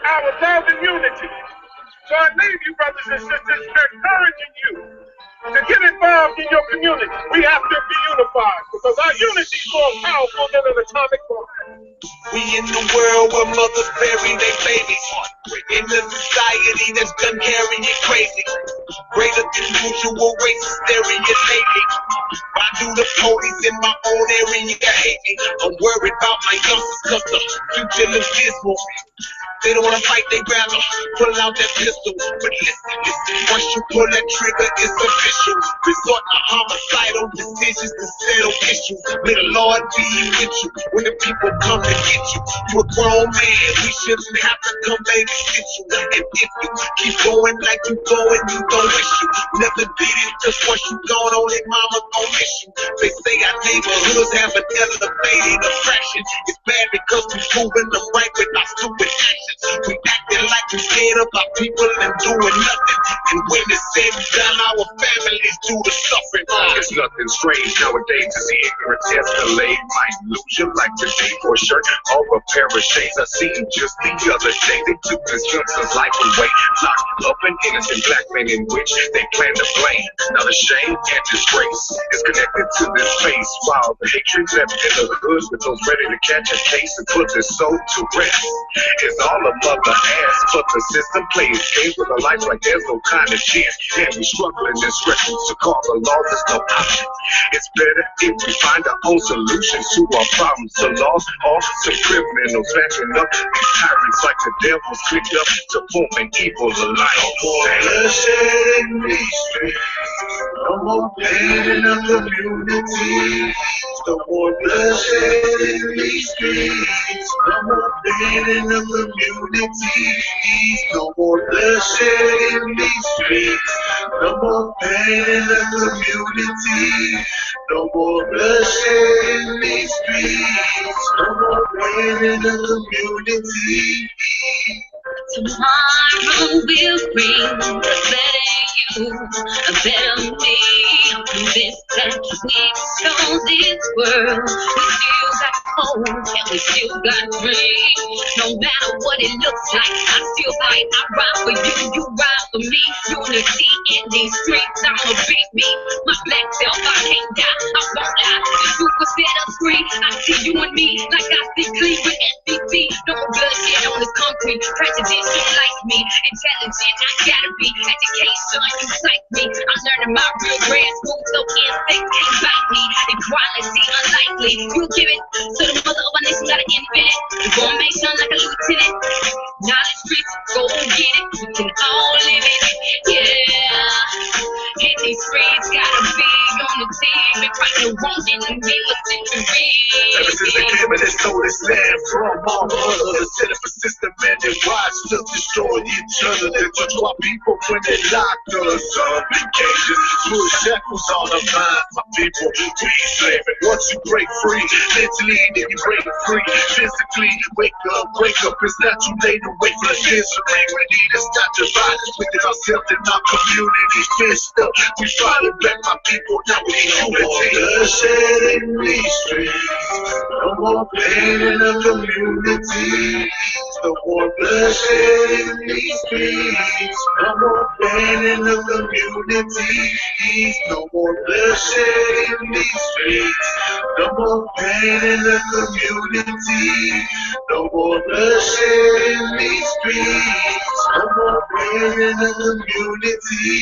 our love and unity. So I leave you, brothers and sisters, encouraging you to get involved in your community. We have to be unified because our unity is more powerful than an atomic bomb. We in the world where mothers bury their babies. In a society that's done carrying crazy. Greater than usual racist stereotyping. Why do the police in my own area hate me? I'm worried about my youngsters cause the future looks dismal. They don't wanna fight, they rather pull out that pistol. But listen, once you pull that trigger, it's official. Resort to homicidal decisions to settle issues. May the Lord be with you when the people come to get you. You a grown man, we shouldn't have to come babysit you. And if you keep going like you going, you gon' wish you never did it. Just once you gone, only mama gon' miss you. They say our neighborhoods have an elevated oppression. It's bad because we proving them right with our stupid actions. We acting like we scared of our people and doing nothing. And when it's said and done, our families do the suffering. It's nothing strange nowadays to see ignorance escalate. Might lose your life today for a shirt or a pair of shades. I seen just the other day they took this youngster's life away. Locked up an innocent black man in which they plan to blame. Now the shame and disgrace is connected to this face. While the hatred left in the hood with those ready to catch a case and put their soul to rest. It's all a mother ass, but the system plays games with a life like there's no kind of chance. And we struggling and stressing to call the law, there's no option. It's better if we find our own solutions to our problems. The laws are to criminals backing up these tyrants like the devil's clicked up to form an evil alliance. No more bloodshed in these streets. No more pain in the community. No more bloodshed in these streets. No more pain in the community. No more bloodshed in these streets. No more pain in the community. No more bloodshed in these streets. No more pain in the community. Tomorrow will bring a better you, a better me. I'm convinced that we show this world we still got hope and we still got dreams. No matter what it looks like, I still fight. I ride for you, you ride for me. Unity in these streets, I'ma beat me. My black self, I can't die, I won't lie. The truth will set us free. I see you and me like I see Cleveland SBC. No more bloodshed on this concrete. Prejudice, you like me. Intelligent, I gotta be. Education, you like me. I'm learning my real grassroots, so instinct can't bite me. Equality, unlikely. You give it to the mother of our nation, gotta invent it. The formation like a lieutenant. Knowledge streets, go get it. We can all live it. Yeah. In these streets, gotta be on the team. Been fighting the wrongs in the middle of centuries. Ever since they came in and stole this land from our mother, set up a system and they watched us destroy each other. They took our people when they locked us up in cages. Put shackles on our minds, my people. We enslaving. Once you break free, mentally, then you break free. Physically, wake up, it's not too late to wait for the misery. We need to stop the violence within ourselves and our community. Fist up, we fighting back, my people. Now we need unity. No more bloodshed in these streets. No more pain in the community. No more bloodshed in these streets. No more pain in the community. No more bloodshed in these streets. No more pain in the community. No more bloodshed in these streets. No more pain in the community.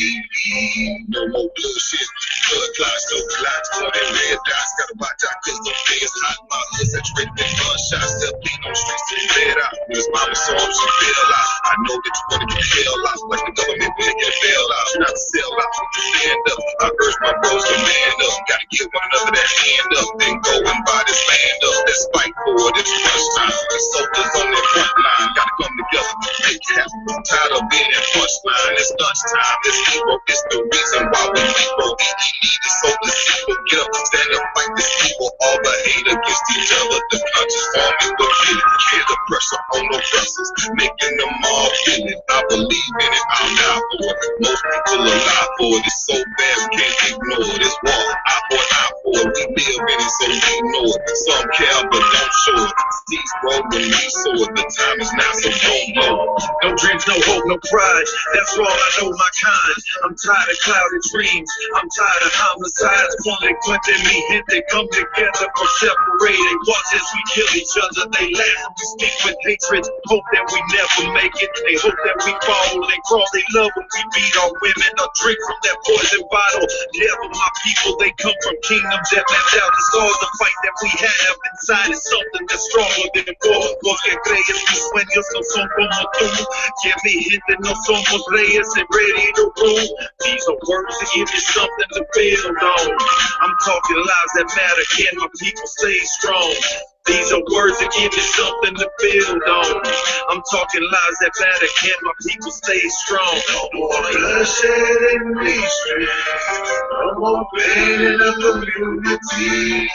No more bullshit. Blood clots, no clots, pointing red dots. Gotta watch out cause the thing is hot. My hood saturated with gunshots. Still beat on streets and fed out. When his mama saw him, she fell out. I know that you wanna get the hell out. Like the government when they get a bail out. You're not to sell out. Stand up. I urge my bros to man up. Gotta give one another that hand up. Then go and buy this land up. Let's fight for it. It's crunch time. The soldiers on their front line. Gotta come together. Make it happen. I'm tired of being at punchline. It's lunchtime. This hero is the reason why we hero. The soulless people get up, stand up, fight this evil. All the hate against each other. The conscious forming will feel it. Hear the pressure on the oppressors, making them all feel it. I believe in it, I'll die for it. Most people are lie for it. It's so bad we can't ignore it. It's war, eye for eye for it. We live in it, so we know it. Some care but don't show it. Seeds grow when we sow it. but the time is now, so no. No dreams, no hope, no pride. That's all I know, my kind. I'm tired of clouded dreams. I'm tired of homicides. Only punching me, hit they come together for separated. Watch as we kill each other. They laugh, we speak with hatred. Hope that we never make it. They hope that we fall. They crawl, they love when we beat our women. Or drink from that poison bottle. Never my people, they come from kingdoms that left out. It's all the fight that we have inside is something that's stronger than war. Los que creen mis sueños no son como tú. Que mi gente no somos reyes and ready to rule. These are words to give you something to build on. I'm talking lives that matter. Can my people stay strong? These are words that give you something to build on. I'm talking lives that matter. Can my people stay strong? No more bloodshed in these streets. No more pain in the communities.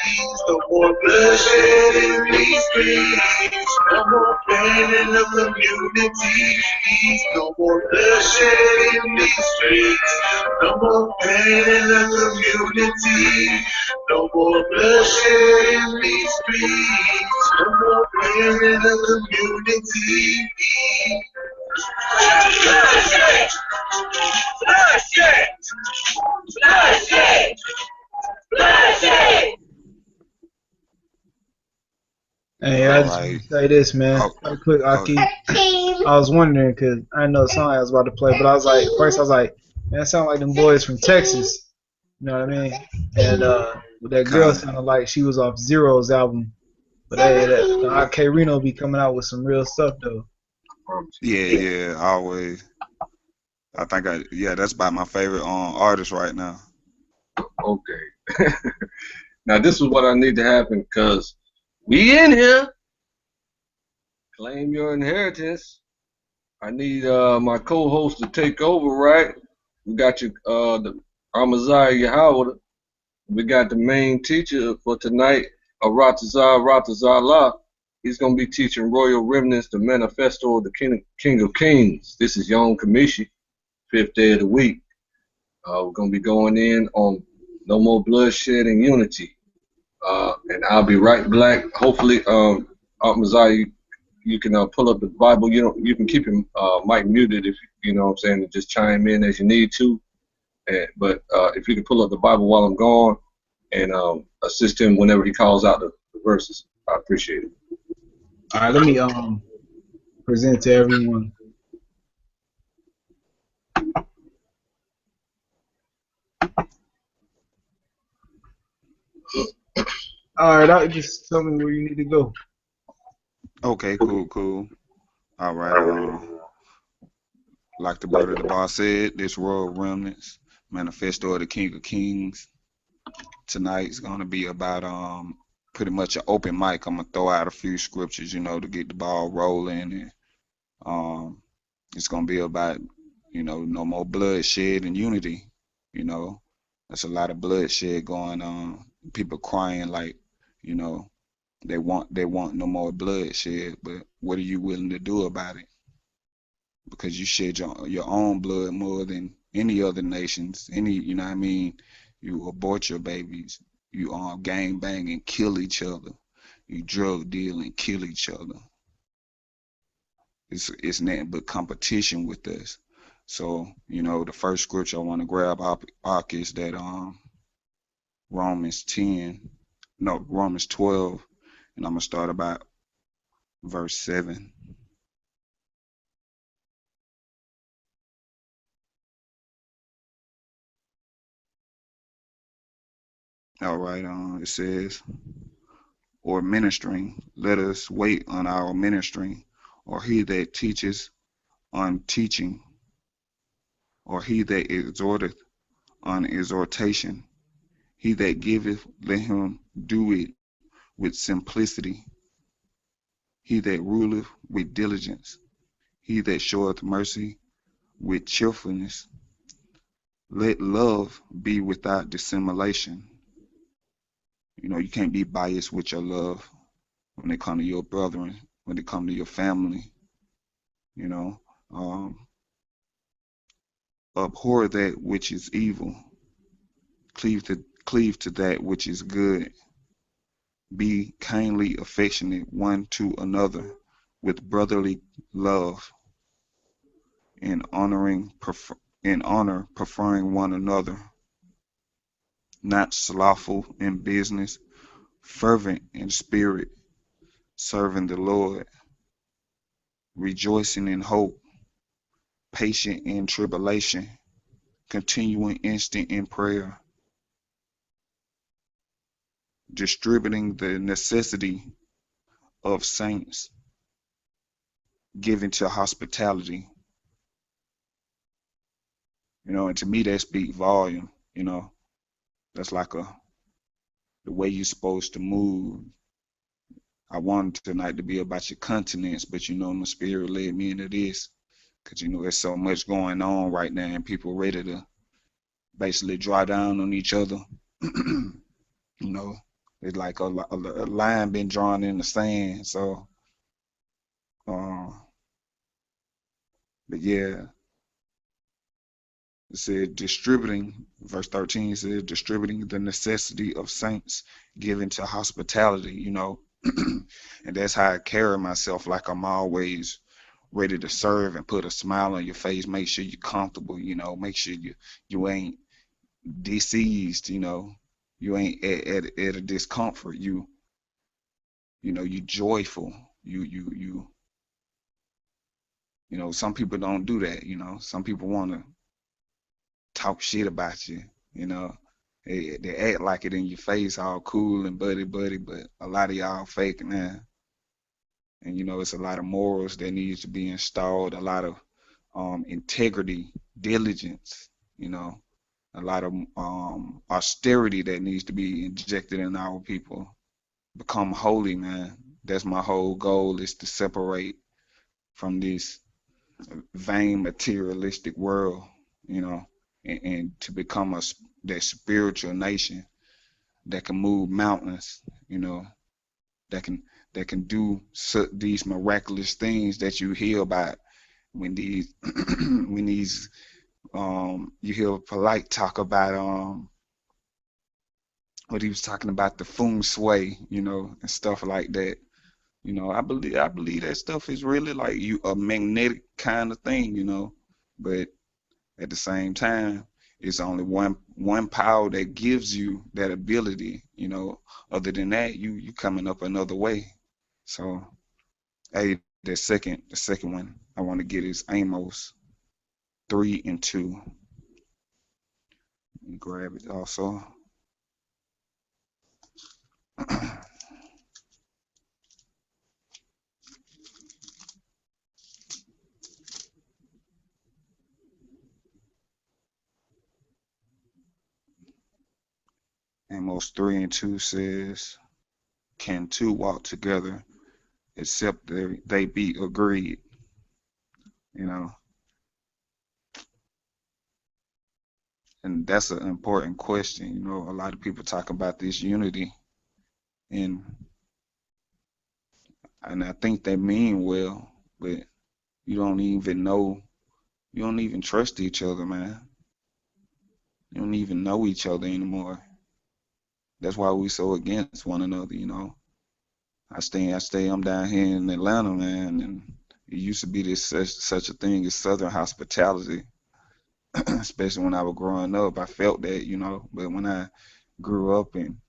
No more bloodshed in these streets. No more pain in the communities. No more bloodshed in these streets. No more pain in the communities. No more bloodshed in these streets. No more pain in the community. Bloodshed! Bloodshed! Bloodshed! Bloodshed! Hey, I just want to say this, man. Real quick, Aki. I was wondering, because I didn't know the song I was about to play, but I was like, first I was like, man, it sound like them boys from Texas. You know what I mean? And that girl sounded like she was off Zero's album. But hey, the AK Reno be coming out with some real stuff, though. Yeah, always. I think that's about my favorite artist right now. Okay. Now this is what I need to happen, because we in here. Claim your inheritance. I need my co-host to take over, right? We got you, the Amaziah Yahweh. We got the main teacher for tonight, Ratazah. He's going to be teaching Royal Remnants, the Manifesto of the King of Kings. This is Young Chamishi, 5th day of the week. We're going to be going in on no more bloodshed and unity. And I'll be right back. Hopefully, Amaziah, you can pull up the Bible. You can keep your mic muted if you know what I'm saying, and just chime in as you need to. But if you can pull up the Bible while I'm gone and assist him whenever he calls out the verses, I appreciate it. All right, let me present to everyone. All right, just tell me where you need to go. Okay, cool. All right. Like the brother the boss said, this Royal Remnants Manifesto of the King of Kings. Tonight's gonna be about pretty much an open mic. I'm gonna throw out a few scriptures, to get the ball rolling, and it's gonna be about, no more bloodshed and unity. There's a lot of bloodshed going on. People crying like, they want no more bloodshed, but what are you willing to do about it? Because you shed your own blood more than any other nations. You abort your babies. You gang bang and kill each other. You drug deal and kill each other. It's nothing but competition with us. So, the first scripture I want to grab up is that Romans 12, and I'm gonna start about verse 7. All right, it says, or ministering, let us wait on our ministering, or he that teaches on teaching, or he that exhorteth on exhortation, he that giveth, let him do it with simplicity, he that ruleth with diligence, he that showeth mercy with cheerfulness. Let love be without dissimulation. You can't be biased with your love when it comes to your brethren, when it comes to your family. Abhor that which is evil. Cleave to that which is good. Be kindly affectionate one to another with brotherly love, in honor preferring one another, not slothful in business, fervent in spirit, serving the Lord, rejoicing in hope, patient in tribulation, continuing instant in prayer, distributing the necessity of saints, giving to hospitality. And to me that speaks volume. That's like the way you're supposed to move. I wanted tonight to be about your continents, but my spirit led me into this, because there's so much going on right now, and people ready to basically draw down on each other. It's like a line been drawn in the sand. So, but yeah, it said distributing. Verse 13 said distributing the necessity of saints, giving to hospitality. And that's how I carry myself. Like I'm always ready to serve and put a smile on your face. Make sure you're comfortable. Make sure you ain't diseased. You ain't at a discomfort. You joyful. Some people don't do that. Some people want to talk shit about you. They act like it in your face, all cool and buddy, but a lot of y'all fake, man. And it's a lot of morals that needs to be installed, a lot of integrity, diligence, a lot of austerity that needs to be injected in our people. Become holy, man. That's my whole goal, is to separate from this vain materialistic world, and to become that spiritual nation that can move mountains, that can do these miraculous things that you hear about when these you hear Polite talk about what he was talking about, the feng shui, and stuff like that. I believe that stuff is really like a magnetic kind of thing, but at the same time, it's only one power that gives you that ability. Other than that, you coming up another way. So, hey, the second one I want to get is Amos 3:2. Let me grab it also. Amos 3:2 says, "Can two walk together except they be agreed?" And that's an important question. A lot of people talk about this unity, and I think they mean well, but you don't even trust each other, man. You don't even know each other anymore. That's why we so against one another. I'm down here in Atlanta, man, and it used to be this such a thing as Southern hospitality. Especially when I was growing up, I felt that, but when I grew up and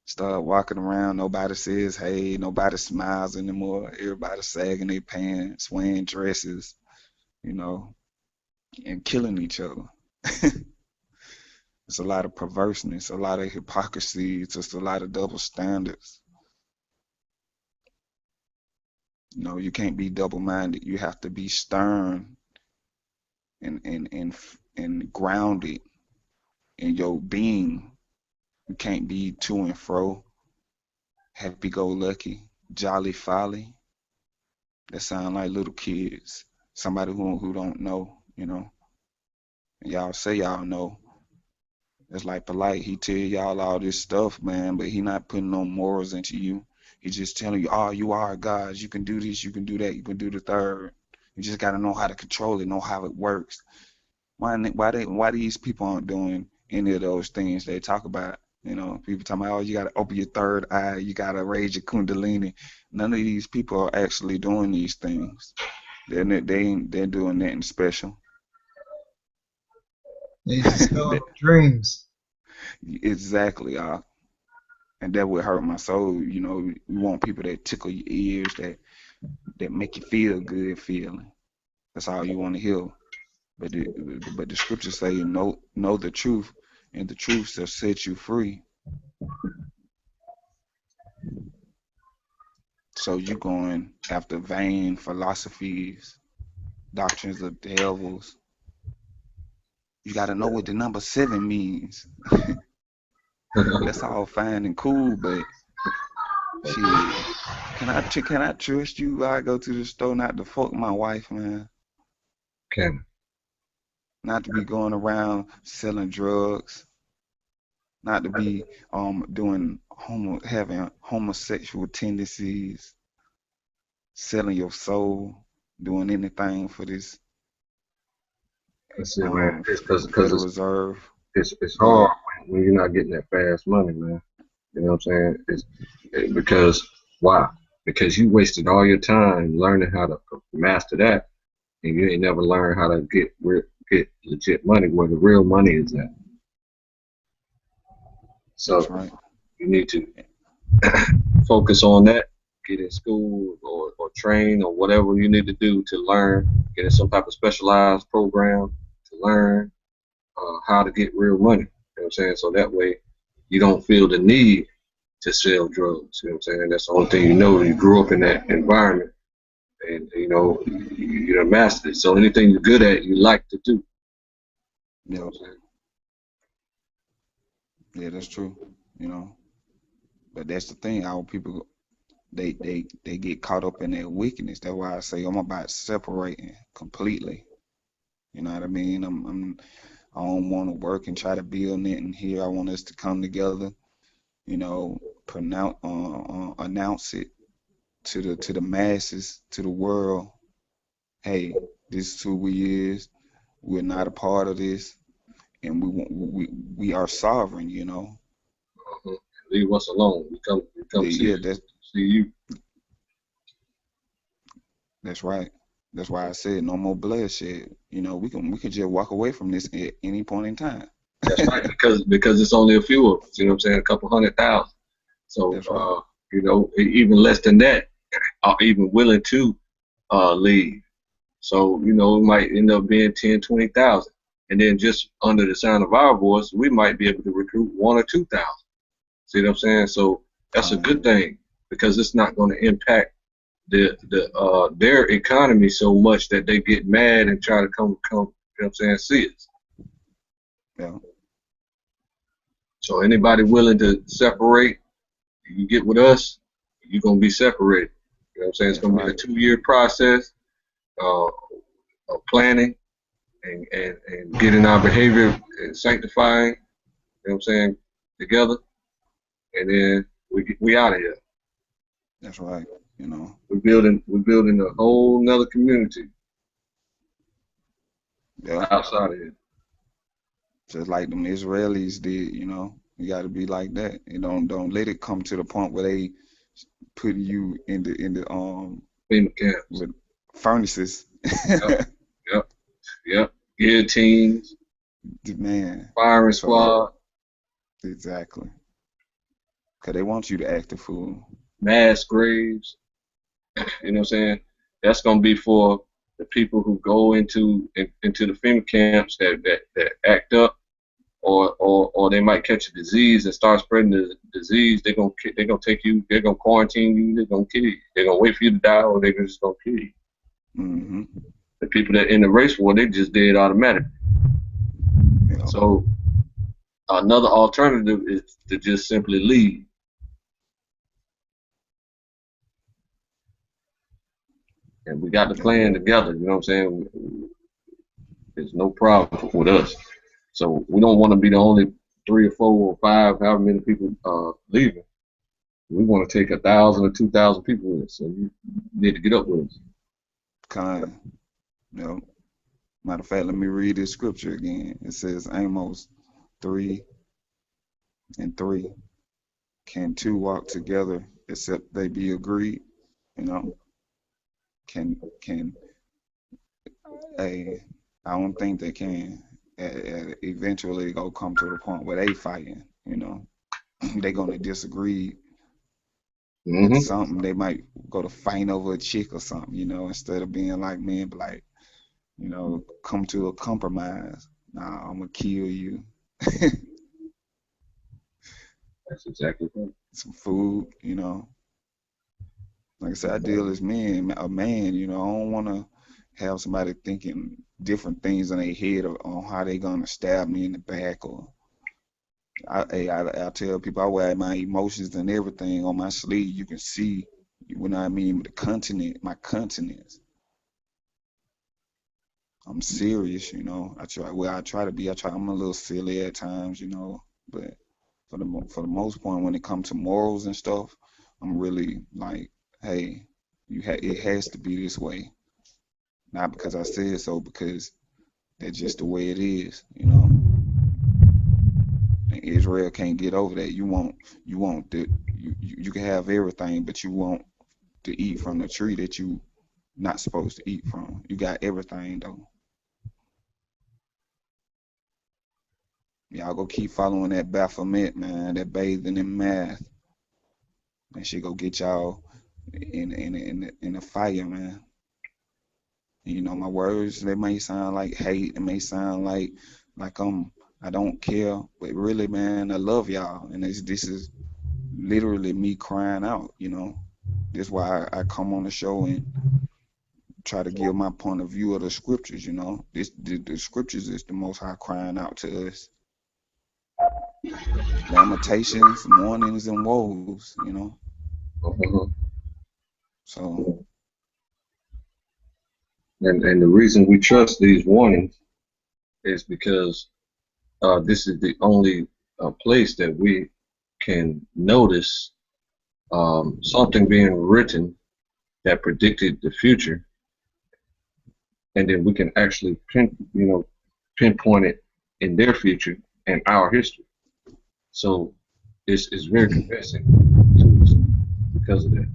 started walking around, nobody says hey, nobody smiles anymore. Everybody's sagging their pants, wearing dresses, and killing each other. It's a lot of perverseness, a lot of hypocrisy, just a lot of double standards. You can't be double-minded. You have to be stern and grounded in your being. You can't be to and fro, happy-go-lucky, jolly-folly. That sound like little kids. Somebody who don't know, And y'all say y'all know. It's like Polite. He tell y'all all this stuff, man, but he not putting no morals into you. He's just telling you, oh, you are God. You can do this. You can do that. You can do the third. You just got to know how to control it, know how it works. Why these people aren't doing any of those things they talk about? You know, people talking about, oh, you got to open your third eye, you got to raise your kundalini. None of these people are actually doing these things. They're doing nothing special. They just tell dreams. Exactly. And that would hurt my soul. You know, we want people that tickle your ears, that make you feel good feeling. That's all you want to hear. But the scriptures say, know the truth, and the truth shall set you free. So you going after vain philosophies, doctrines of devils. You got to know what the number 7 means. That's all fine and cool, but shit, can I trust you while I go to the store not to fuck my wife, man? Can. Not to be going around selling drugs, not to be having homosexual tendencies, selling your soul, doing anything for this That's it, man. It's because Federal Reserve. It's hard when you're not getting that fast money, man. You know what I'm saying? Because why? Because you wasted all your time learning how to master that, and you ain't never learned how to get legit money where the real money is at. So That's right. you need to focus on that. Get in school or train or whatever you need to do to learn. Get in some type of specialized program to learn how to get real money. You know what I'm saying? So that way you don't feel the need to sell drugs. You know what I'm saying? That's the only thing you know. You grew up in that environment, and you know you're a master. So anything you're good at, you like to do. You know what I'm saying? Yeah, that's true. You know, but that's the thing. Our people, they get caught up in their wickedness. That's why I say I'm about separating completely. You know what I mean? I don't want to work and try to build nothing here. I want us to come together. You know, announce it to the masses, to the world. Hey, this is who we is. We're not a part of this, and we are sovereign. You know. Leave us alone. We come see you. That's right. That's why I said no more bloodshed. You know, we can just walk away from this at any point in time. That's right, because it's only a few of us. You know what I'm saying? A couple 100,000. So right. you know, even less than that are even willing to leave. So you know, it might end up being 10, 20,000, and then just under the sound of our voice, we might be able to recruit 1,000 or 2,000. See what I'm saying? So that's a good thing because it's not going to impact their economy so much that they get mad and try to come. You know what I'm saying? See us. Yeah. So anybody willing to separate, you get with us, you're gonna be separated. You know what I'm saying? It's gonna be a 2-year process of planning and getting our behavior and sanctifying. You know what I'm saying? Together, and then we out of here. That's right. You know, we're building a whole nother community. Yeah. Outside of here. Just like them Israelis did, you know. You got to be like that. You don't let it come to the point where they put you in the with furnaces. Yep. Guillotines. Man. Firing squad. Exactly. Cause they want you to act a fool. Mass graves. You know what I'm saying? That's gonna be for the people who go into the FEMA camps that act up, or they might catch a disease and start spreading the disease. They're gonna take you. They're gonna quarantine you. They're gonna kill you. They're gonna wait for you to die, or they're just gonna kill you. Mm-hmm. The people that in the race war, they just dead automatically. Yeah. So another alternative is to just simply leave. And we got the plan together, you know what I'm saying? There's no problem with us. So we don't want to be the only 3 or 4 or 5, however many people leaving. We want to take 1,000 or 2,000 people with us. So you need to get up with us. Kind. Yep. Matter of fact, let me read this scripture again. It says Amos 3, And 3, can 2 walk together except they be agreed? You know, can I don't think they can. Eventually, go come to the point where they fighting. You know, they gonna disagree with something. They might go to fight over a chick or something. You know, instead of being like men, but like, you know, come to a compromise. Nah, I'm gonna kill you. That's exactly right. Some food, you know. Like I said, I deal as a man, you know. I don't want to have somebody thinking different things in their head on how they gonna stab me in the back, or I tell people I wear my emotions and everything on my sleeve. You can see, you know what I mean, the continent, my continents. I'm serious, you know. I try to be. I'm a little silly at times, you know, but for the most part, when it comes to morals and stuff, I'm really like, hey, it has to be this way. Not because I said so, because that's just the way it is, you know. And Israel can't get over that. You can have everything, but you want to eat from the tree that you not supposed to eat from. You got everything though. Y'all go keep following that Baphomet, man, that bathing in math. And she go get y'all in the fire, man. You know, my words, they may sound like hate, it may sound like I don't care, but really, man, I love y'all, and this is literally me crying out. You know, that's why I come on the show and try to give my point of view of the scriptures. You know, the scriptures is the Most High crying out to us. Lamentations, mournings, and woes. You know, so. And the reason we trust these warnings is because this is the only place that we can notice something being written that predicted the future, and then we can actually pinpoint it in their future and our history. So it's very convincing to us because of that.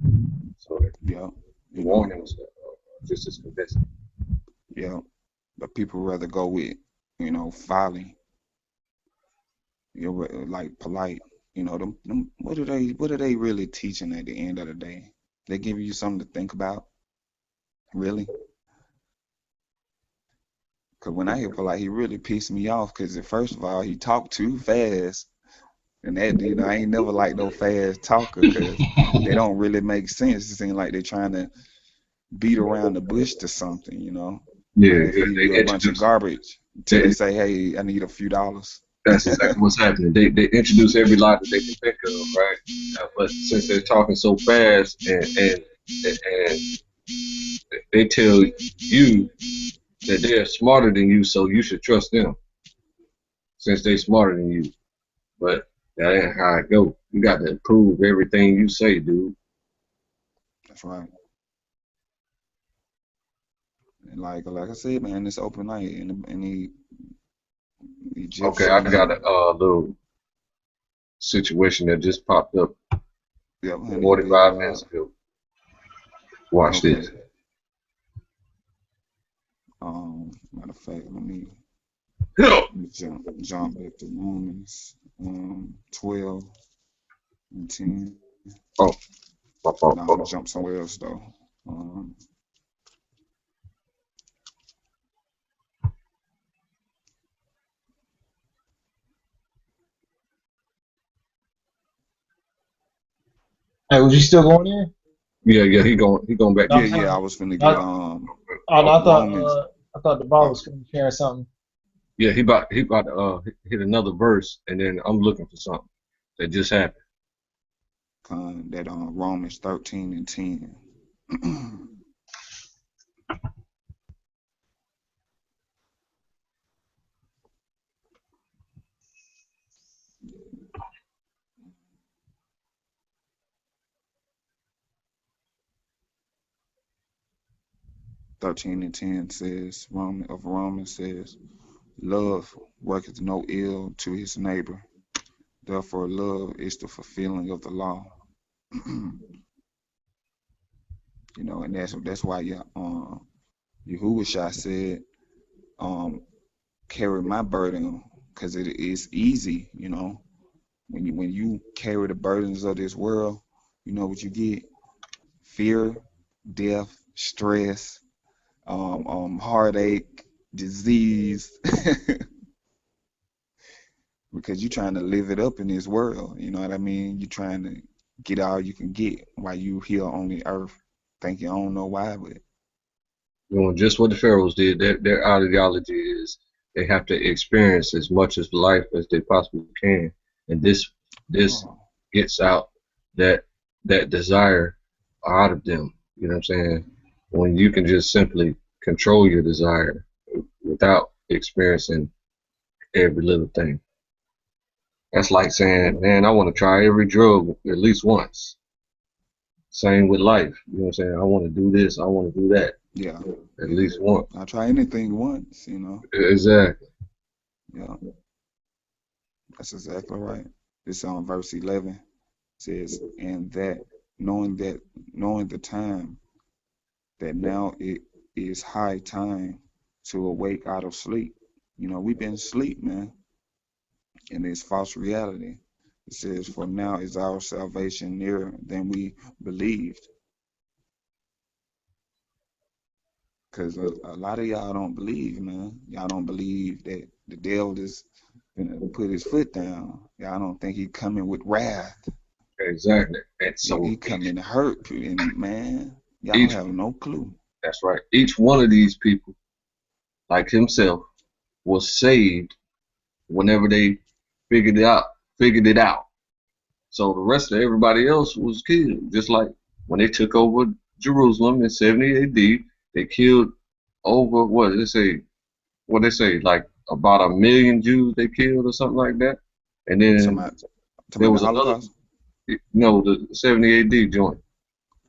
So yeah, the warnings are just as convincing. Yeah, but people rather go with, you know, folly. You know, like polite. You know, them what are they really teaching at the end of the day? They give you something to think about, really? Because when I hear polite, he really pissed me off. Because first of all, he talked too fast, and that, you know, I ain't never liked no fast talker because they don't really make sense. It seems like they're trying to beat around the bush to something, you know. Yeah, like they feed you a bunch of garbage until they say, "Hey, I need a few dollars." That's exactly what's happening. They introduce every lie that they can think of, right? But since they're talking so fast and they tell you that they're smarter than you, so you should trust them since they're smarter than you. But that ain't how it go. You got to prove everything you say, dude. That's right. And like I said, man, it's open night in the Egyptian. Okay, I got a little situation that just popped up. Yep, 45 minutes ago. Watch this. Matter of fact, let me jump back to Romans 12 and 10. Oh, I'll jump somewhere else though. Hey, was you still going in? Yeah, he going back. Yeah, I was finna get I thought the ball was sharing something. Yeah, he about to hit another verse, and then I'm looking for something that just happened. That Romans 13 and 10. 13 and 10 says, Romans says, love worketh no ill to his neighbor. Therefore, love is the fulfilling of the law. You know, and that's why Yahushua said, carry my burden, because it is easy. You know, when you carry the burdens of this world, you know what you get: fear, death, stress, heartache, disease, because you're trying to live it up in this world. You know what I mean? You're trying to get all you can get while you here on the earth. Thinking, I don't know why, but Doing just what the pharaohs did. Their ideology is they have to experience as much of life as they possibly can, and this gets out that desire out of them. You know what I'm saying? When you can just simply control your desire without experiencing every little thing. That's like saying, man, I want to try every drug at least once. Same with life. You know what I'm saying? I want to do this. I want to do that. yeah, At least once. I try anything once. You know. Exactly. Yeah, that's exactly right. This on verse 11 says, and that knowing the time, that now it is high time to awake out of sleep. You know, we've been asleep, man, in this false reality. It says, for now is our salvation nearer than we believed. Because a lot of y'all don't believe, man. Y'all don't believe that the devil is gonna put his foot down. Y'all don't think he coming with wrath. Exactly. And so He coming to hurt, and man, y'all each have no clue. that's right. Each one of these people, like himself, was saved whenever they figured it out. So the rest of everybody else was killed. Just like when they took over Jerusalem in 70 AD, they killed over what they say, like about 1 million Jews they killed or something like that. And then there The was another, Holocaust. no, the 70 AD joint.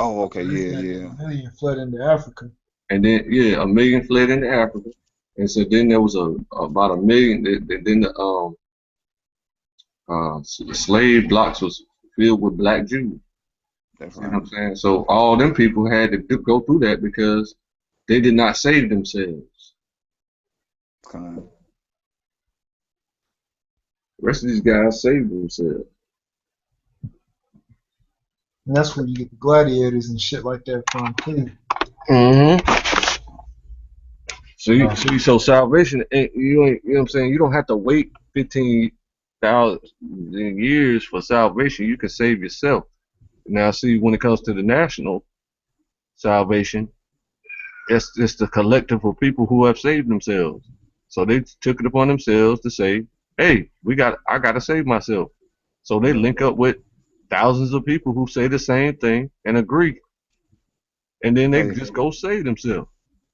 Oh, okay, yeah, That yeah. 1 million fled into Africa. And then 1 million fled into Africa. And so then there was about 1 million. Then the slave blocks was filled with black Jews. That's You know right. what I'm saying? So all them people had to go through that because they did not save themselves. Con. The rest of these guys saved themselves. And that's where you get the gladiators and shit like that from too. Mm-hmm. So salvation ain't, you know what I'm saying? You don't have to wait 15,000 years for salvation. You can save yourself. Now, see, when it comes to the national salvation, it's the collective of people who have saved themselves. So they took it upon themselves to say, "Hey, I gotta save myself." So they link up with thousands of people who say the same thing and agree, and then they Hey, just go save themselves.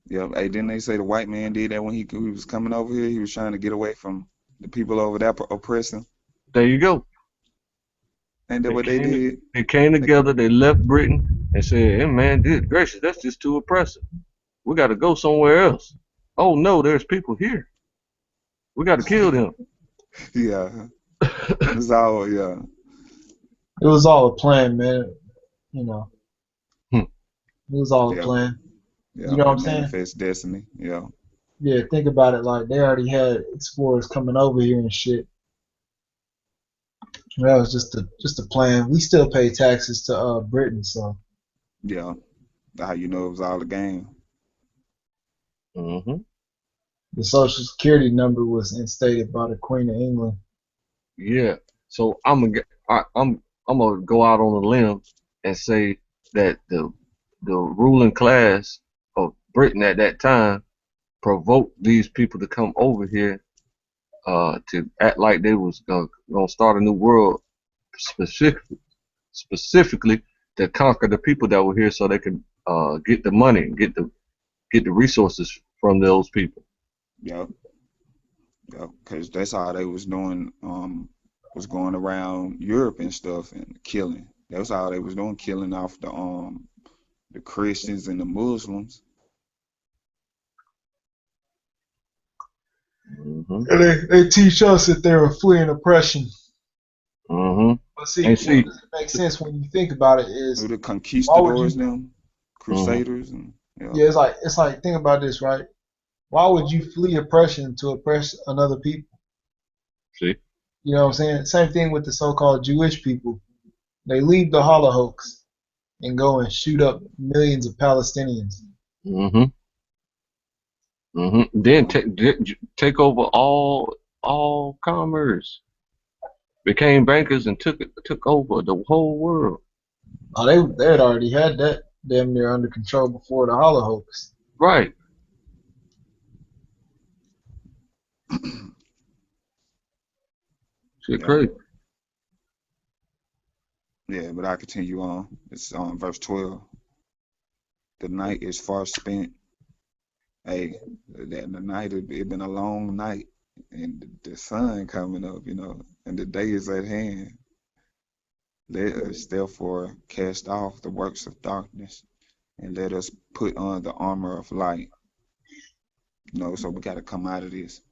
yeah. Hey, didn't they say the white man did that when he was coming over here? He was trying to get away from the people over there oppressing. There you go. Ain't that what they did? They came together. They left Britain and said, "Hey, man, this gracious, that's just too oppressive. We got to go somewhere else." Oh no, there's people here. We got to kill them. Yeah. It's all, yeah. It was all a plan, man. You know, Hmm. it was all a Yeah. plan. Yeah. You know what I'm saying? Manifest destiny. Yeah. Yeah, think about it. Like they already had explorers coming over here and shit. That was just a plan. We still pay taxes to Britain, so Yeah. How you know it was all a game. Mm-hmm. the Social Security number was instated by the Queen of England. Yeah. So I'm gonna go out on a limb and say that the ruling class of Britain at that time provoked these people to come over here to act like they was gonna start a new world specifically to conquer the people that were here so they could get the money, get the resources from those people. Yeah. Yeah. Because that's how they was doing, was going around Europe and stuff and killing. That's how they was doing, killing off the Christians and the Muslims. Mm-hmm. And they teach us that they were fleeing oppression. But see, And what see, doesn't make sense when you think about it is, The why would conquistadors, you? them crusaders, and yeah, Yeah, it's like think about this, right? Why would you flee oppression to oppress another people? see, You know what I'm saying? Same thing with the so-called Jewish people. They leave the Holocaust and go and shoot up millions of Palestinians. then take over all commerce. Became bankers and took over the whole world. Oh, they had already had that damn near under control before the Holocaust. Right. Shit, yeah, crazy. yeah. But I continue on. It's on verse 12. The night is far spent. Hey, the night it been a long night, and the sun coming up, and the day is at hand. Let us therefore cast off the works of darkness, and let us put on the armor of light. So we got to come out of this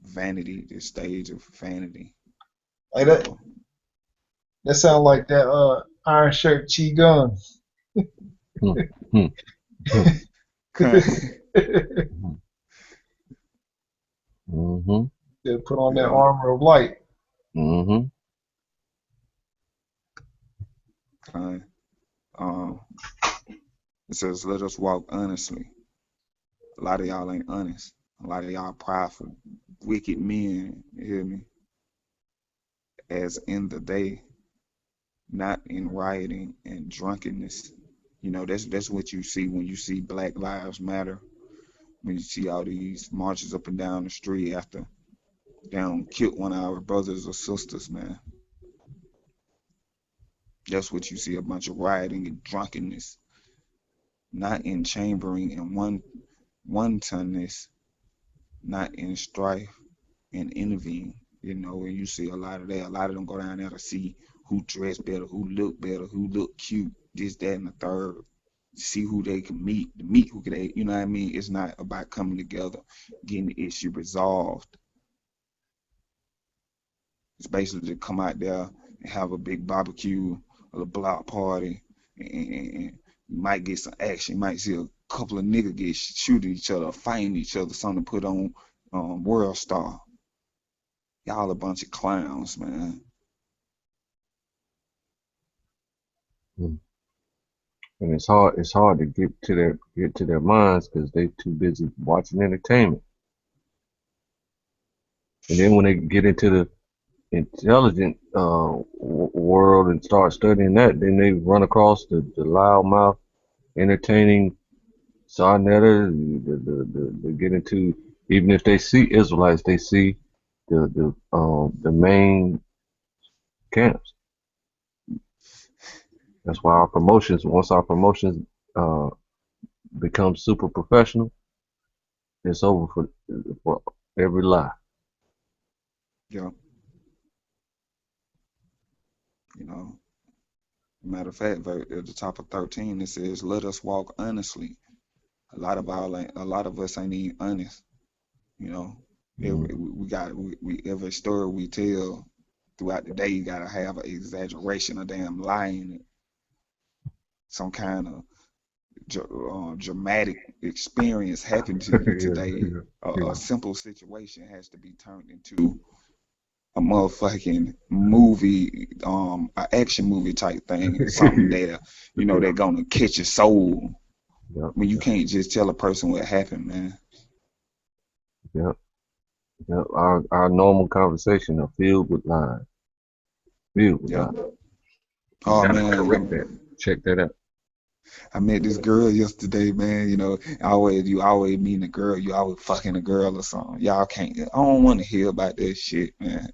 vanity, this stage of vanity. Like that sound like that Iron Shirt Chi Gun. They put on that Yeah. armor of light. It says, let us walk honestly. A lot of y'all ain't honest. A lot of y'all prideful, wicked men, you hear me? As in the day, not in rioting and drunkenness. That's what you see when you see Black Lives Matter. When you see all these marches up and down the street after they done killed one of our brothers or sisters, man. That's what you see, a bunch of rioting and drunkenness. Not in chambering and wantonness, not in strife and envying. And you see a lot of that. A lot of them go down there to see who dress better, who look better, who look cute, this, that, and the third. See who they can meet, who can they, you know what I mean? It's not about coming together, getting the issue resolved. It's basically to come out there and have a big barbecue or a block party, and you might get some action. You might see a couple of niggas get shooting each other, fighting each other, something to put on World Star. Y'all a bunch of clowns, man. And it's hard to get to their minds because they too busy watching entertainment. And then when they get into the intelligent world and start studying that, then they run across the loudmouth, entertaining Sarnetta. They get into, even if they see Israelites, they see the main camps. That's why once our promotions become super professional, it's over for every lie. Yeah. Matter of fact, at the top of 13, it says, "Let us walk honestly." A lot of us ain't even honest. Every story we tell throughout the day, you gotta have an exaggeration, a damn lie in it, some kind of dramatic experience happened to you today. A simple situation has to be turned into a motherfucking movie, an action movie type thing, something that they're gonna catch your soul. When you can't just tell a person what happened, man. Yep. Our normal conversation are filled with lies. Oh man, correct that. Check that out. I met this girl yesterday, man. You always meeting a girl, you always fucking a girl or something. Y'all can't. I don't want to hear about that shit, man.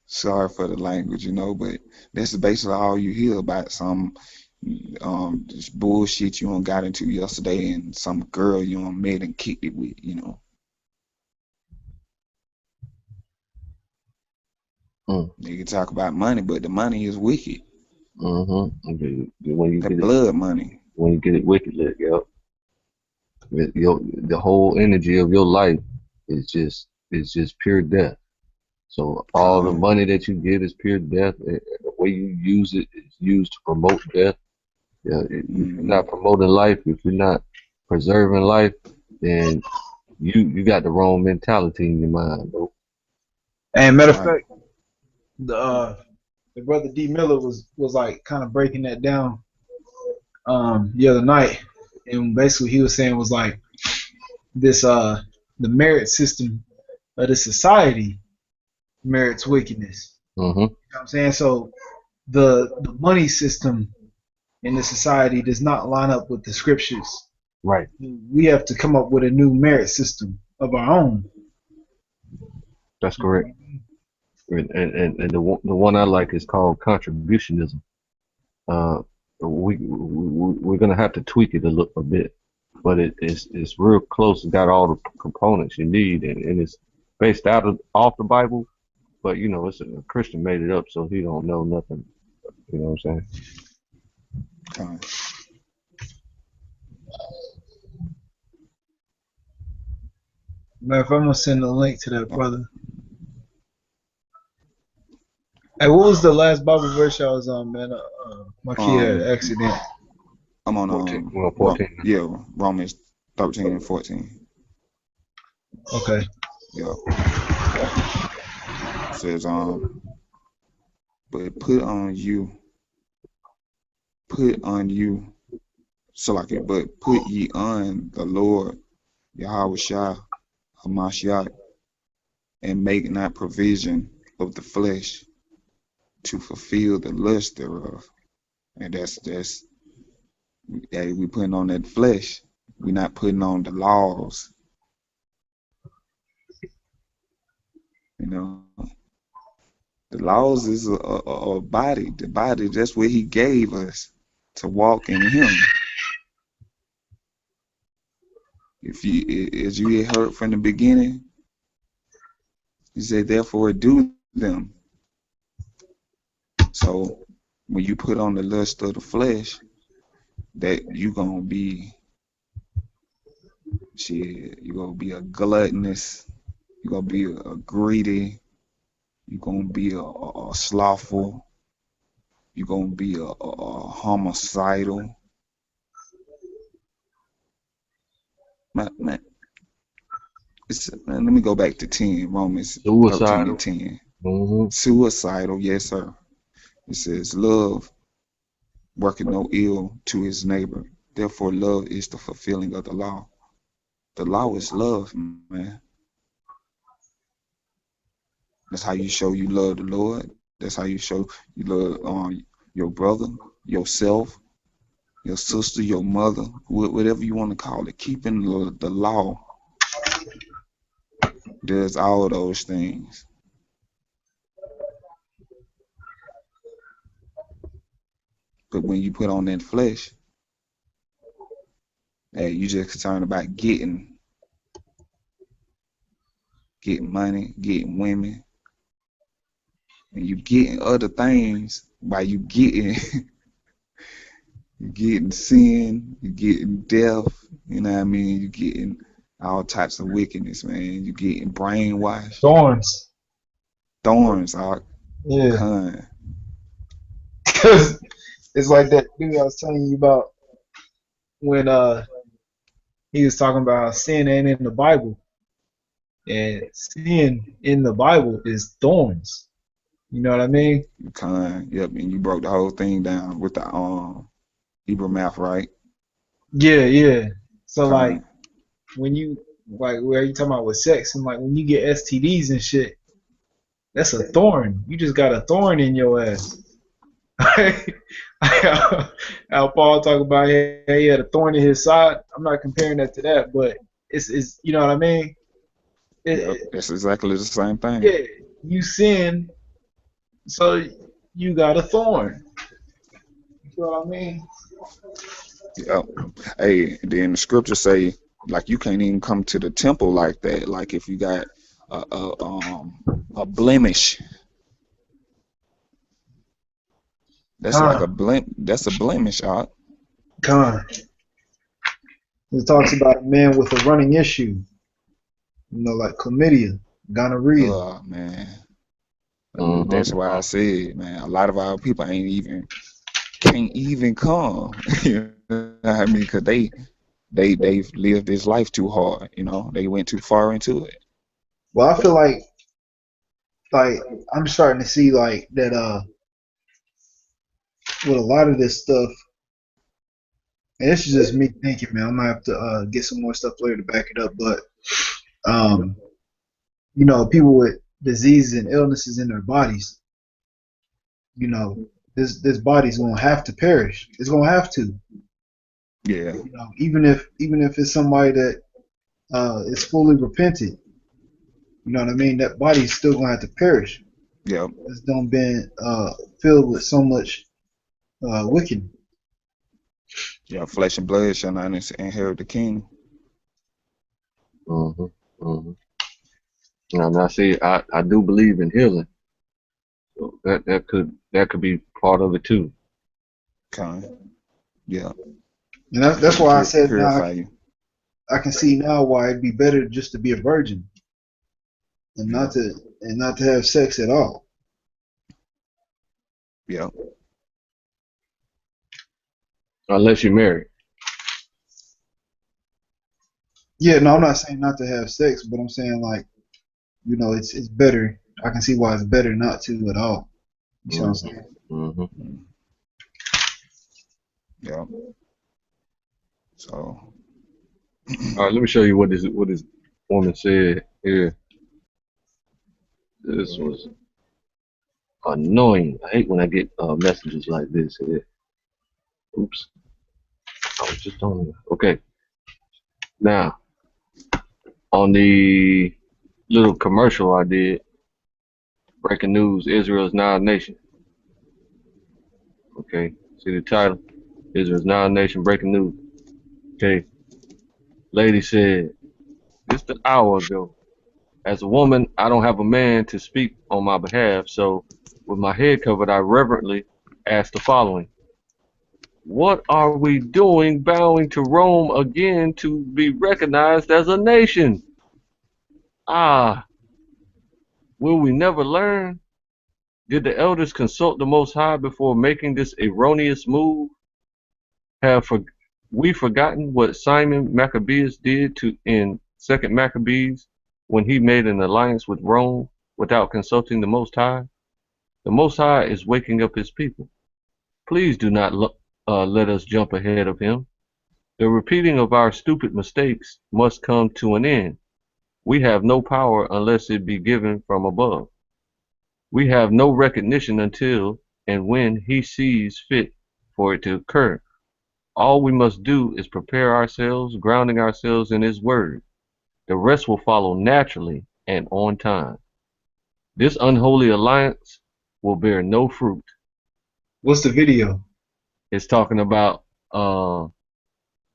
Sorry for the language, but that's basically all you hear about. Some this bullshit you got into yesterday, and some girl you met and kicked it with, You can talk about money, but the money is wicked. When you that get blood money. When you get it wickedly, the whole energy of your life is just pure death. So all the money that you get is pure death. And the way you use it is used to promote death. Yeah, if you're not promoting life, if you're not preserving life, then you got the wrong mentality in your mind, bro. And matter of fact, the brother D Miller was like kind of breaking that down the other night, and basically he was saying was like this the merit system of the society merits wickedness. Mm-hmm. You know what I'm saying? So the money system in the society does not line up with the scriptures. Right. We have to come up with a new merit system of our own. That's correct. And the one I like is called contributionism. We're gonna have to tweak it a bit, but it's real close. It's got all the components you need, and it's based off the Bible. But you know, it's a Christian made it up, so he don't know nothing. You know what I'm saying? Man, if I'm gonna send a link to that, brother. Hey, what was the last Bible verse I was on, man? My key had an accident. I'm on 14. Yeah, Romans 13 and 14. Okay. Yeah. It says but put on you, but put ye on the Lord Yahweh Hamashiach, and make not provision of the flesh to fulfill the lust thereof. And that's we putting on that flesh. We're not putting on the laws. You know, the laws is a body. The body, that's what he gave us to walk in him. If you, as you heard from the beginning, he said, therefore do them. So when you put on the lust of the flesh, that you gonna be you're gonna be a gluttonous, you're gonna be a greedy, you're gonna be a slothful, you're gonna be a homicidal. Man, let me go back to 10, Romans 13 and 10. Mm-hmm. Suicidal, yes sir. It says, love working no ill to his neighbor. Therefore, love is the fulfilling of the law. The law is love, man. That's how you show you love the Lord. That's how you show you love your brother, yourself, your sister, your mother, whatever you want to call it. Keeping the law does all those things. But when you put on that flesh, hey, you just concerned about getting money, getting women, and you getting other things by you getting you getting sin, you getting death, you know what I mean? You getting all types of wickedness, man. You getting brainwashed. Thorns, yeah. Because it's like that dude I was telling you about when he was talking about how sin ain't in the Bible. And sin in the Bible is thorns. You know what I mean? Yep, and you broke the whole thing down with the Hebrew math, right? Yeah. So like when you where you talking about with sex, and like when you get STDs and shit, that's a thorn. You just got a thorn in your ass. How Paul talk about he had a thorn in his side. I'm not comparing that to that, but it's you know what I mean? It's exactly the same thing. Yeah, you sin, so you got a thorn. You know what I mean? Yeah. Hey, then the scriptures say like you can't even come to the temple like that. Like if you got a blemish, that's like that's a blemish, It talks about a man with a running issue, you know, like chlamydia, gonorrhea. Oh man. That's why I said, man, a lot of our people can't even come. You know what I mean? Because they've lived this life too hard. You know, they went too far into it. Well, I feel like I'm starting to see like that with a lot of this stuff, and this is just me thinking, man. I might have to get some more stuff later to back it up, but um, you know, people with diseases and illnesses in their bodies, you know, this body's gonna have to perish. It's gonna have to. Yeah. You know, even if it's somebody that is fully repentant, you know what I mean. That body's still gonna have to perish. Yep. It's done been filled with so much wickedness. Yeah. Flesh and blood shall not inherit the kingdom. Now, see, I do believe in healing. So that could be part of it too. Okay. Yeah. And that's why I said now Purify you. I can see now why it'd be better just to be a virgin and not to have sex at all. Yeah. Unless you're married. Yeah, no, I'm not saying not to have sex, but I'm saying like, you know, it's better. I can see why it's better not to at all. You see what I'm saying? Yeah. So. All right, let me show you what this woman said here. This was annoying. I hate when I get messages like this here. Oops. I was just on here. Okay. Now, on the little commercial I did, breaking news, Israel is now a nation. Okay. See the title? Israel is now a nation, breaking news. Okay. Lady said, just an hour ago, as a woman, I don't have a man to speak on my behalf, so with my head covered, I reverently asked the following. What are we doing bowing to Rome again to be recognized as a nation? Ah, will we never learn? Did the elders consult the Most High before making this erroneous move? Have we forgotten what Simon Maccabeus did in 2nd Maccabees when he made an alliance with Rome without consulting the Most High? The Most High is waking up his people. Please do not let us jump ahead of him. The repeating of our stupid mistakes must come to an end. We have no power unless it be given from above. We have no recognition until and when he sees fit for it to occur. All we must do is prepare ourselves, grounding ourselves in his word. The rest will follow naturally and on time. This unholy alliance will bear no fruit. What's the video? It's talking about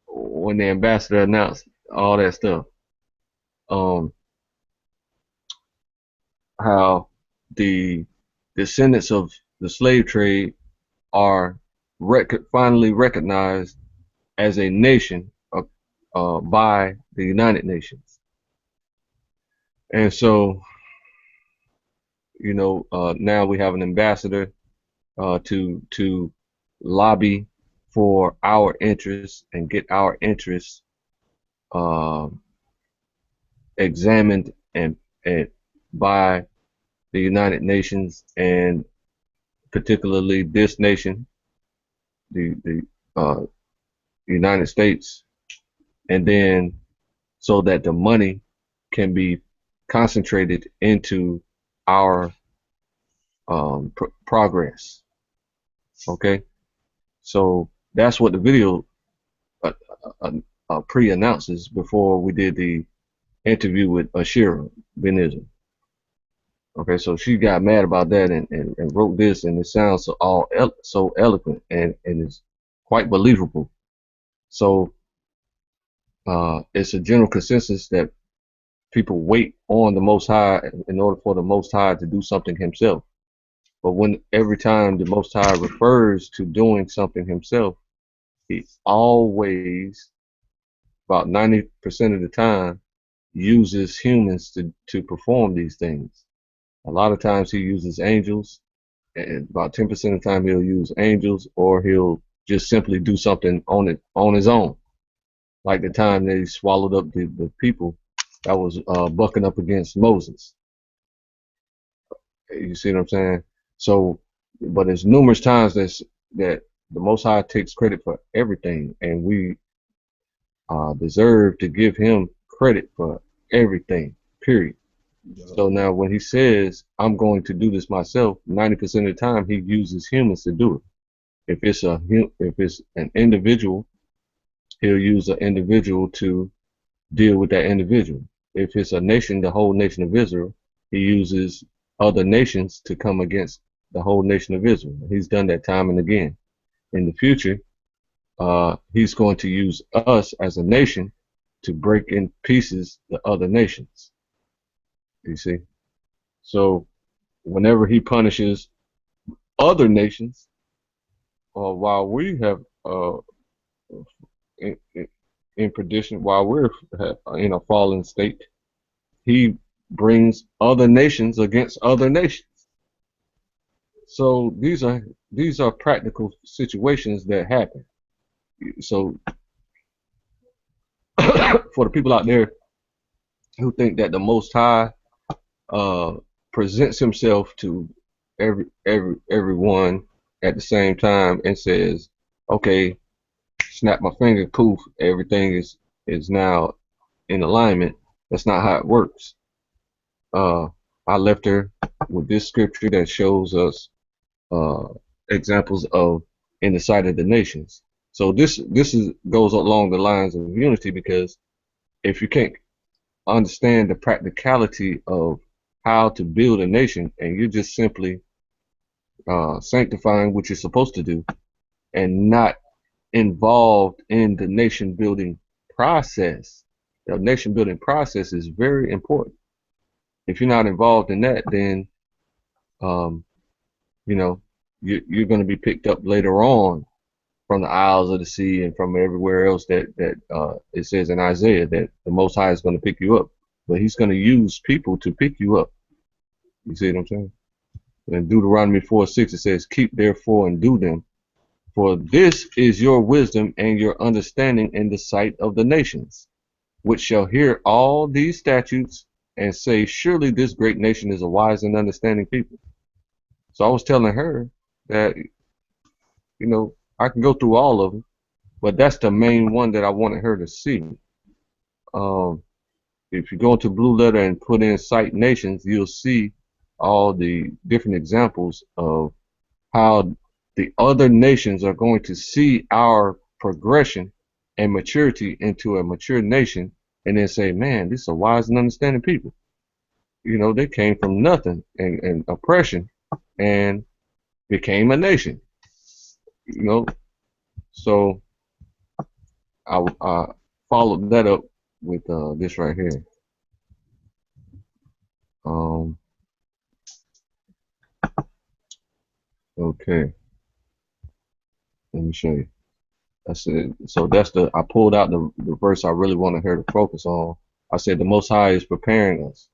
when the ambassador announced all that stuff. How the descendants of the slave trade are finally recognized as a nation by the United Nations. And so, you know, now we have an ambassador to lobby for our interests and get our interests examined and by the United Nations, and particularly this nation, the United States, and then so that the money can be concentrated into our progress. Okay, so that's what the video pre-announces before we did the interview with Ashira Benizzi. Okay, so she got mad about that and wrote this, and it sounds so eloquent and it's quite believable. So it's a general consensus that people wait on the Most High in order for the Most High to do something himself. But when every time the Most High refers to doing something himself, he always, about 90% of the time, uses humans to perform these things. A lot of times he uses angels, and about 10% of the time he'll use angels, or he'll just simply do something on his own. Like the time they swallowed up the people that was bucking up against Moses. You see what I'm saying? So, but there's numerous times that the Most High takes credit for everything, and we deserve to give him credit for everything, period. So now when he says, I'm going to do this myself, 90% of the time he uses humans to do it. If it's an individual, he'll use an individual to deal with that individual. If it's a nation, the whole nation of Israel, he uses other nations to come against the whole nation of Israel. He's done that time and again. In the future, he's going to use us as a nation to break in pieces the other nations. You see? So whenever he punishes other nations, while we have in perdition, while we're in a fallen state, he brings other nations against other nations. So these are practical situations that happen. So for the people out there who think that the Most High presents himself to everyone at the same time and says, okay, snap my finger, poof, everything is now in alignment. That's not how it works. I left her with this scripture that shows us examples of in the sight of the nations. So this goes along the lines of unity, because if you can't understand the practicality of how to build a nation, and you're just simply sanctifying what you're supposed to do and not involved in the nation building process. The nation building process is very important. If you're not involved in that, then you know, you're going to be picked up later on from the isles of the sea and from everywhere else that it says in Isaiah that the Most High is going to pick you up. But he's going to use people to pick you up. You see what I'm saying? In Deuteronomy 4:6 it says, keep therefore and do them, for this is your wisdom and your understanding in the sight of the nations, which shall hear all these statutes and say, surely this great nation is a wise and understanding people. So I was telling her that, you know, I can go through all of them, but that's the main one that I wanted her to see. If you go into Blue Letter and put in Cite Nations, you'll see all the different examples of how the other nations are going to see our progression and maturity into a mature nation, and then say, man, this is a wise and understanding people. You know, they came from nothing and oppression and became a nation. You know, so I followed that up with this right here. Okay, let me show you. That's it. So that's I pulled out the verse I really wanted her to focus on. I said the Most High is preparing us,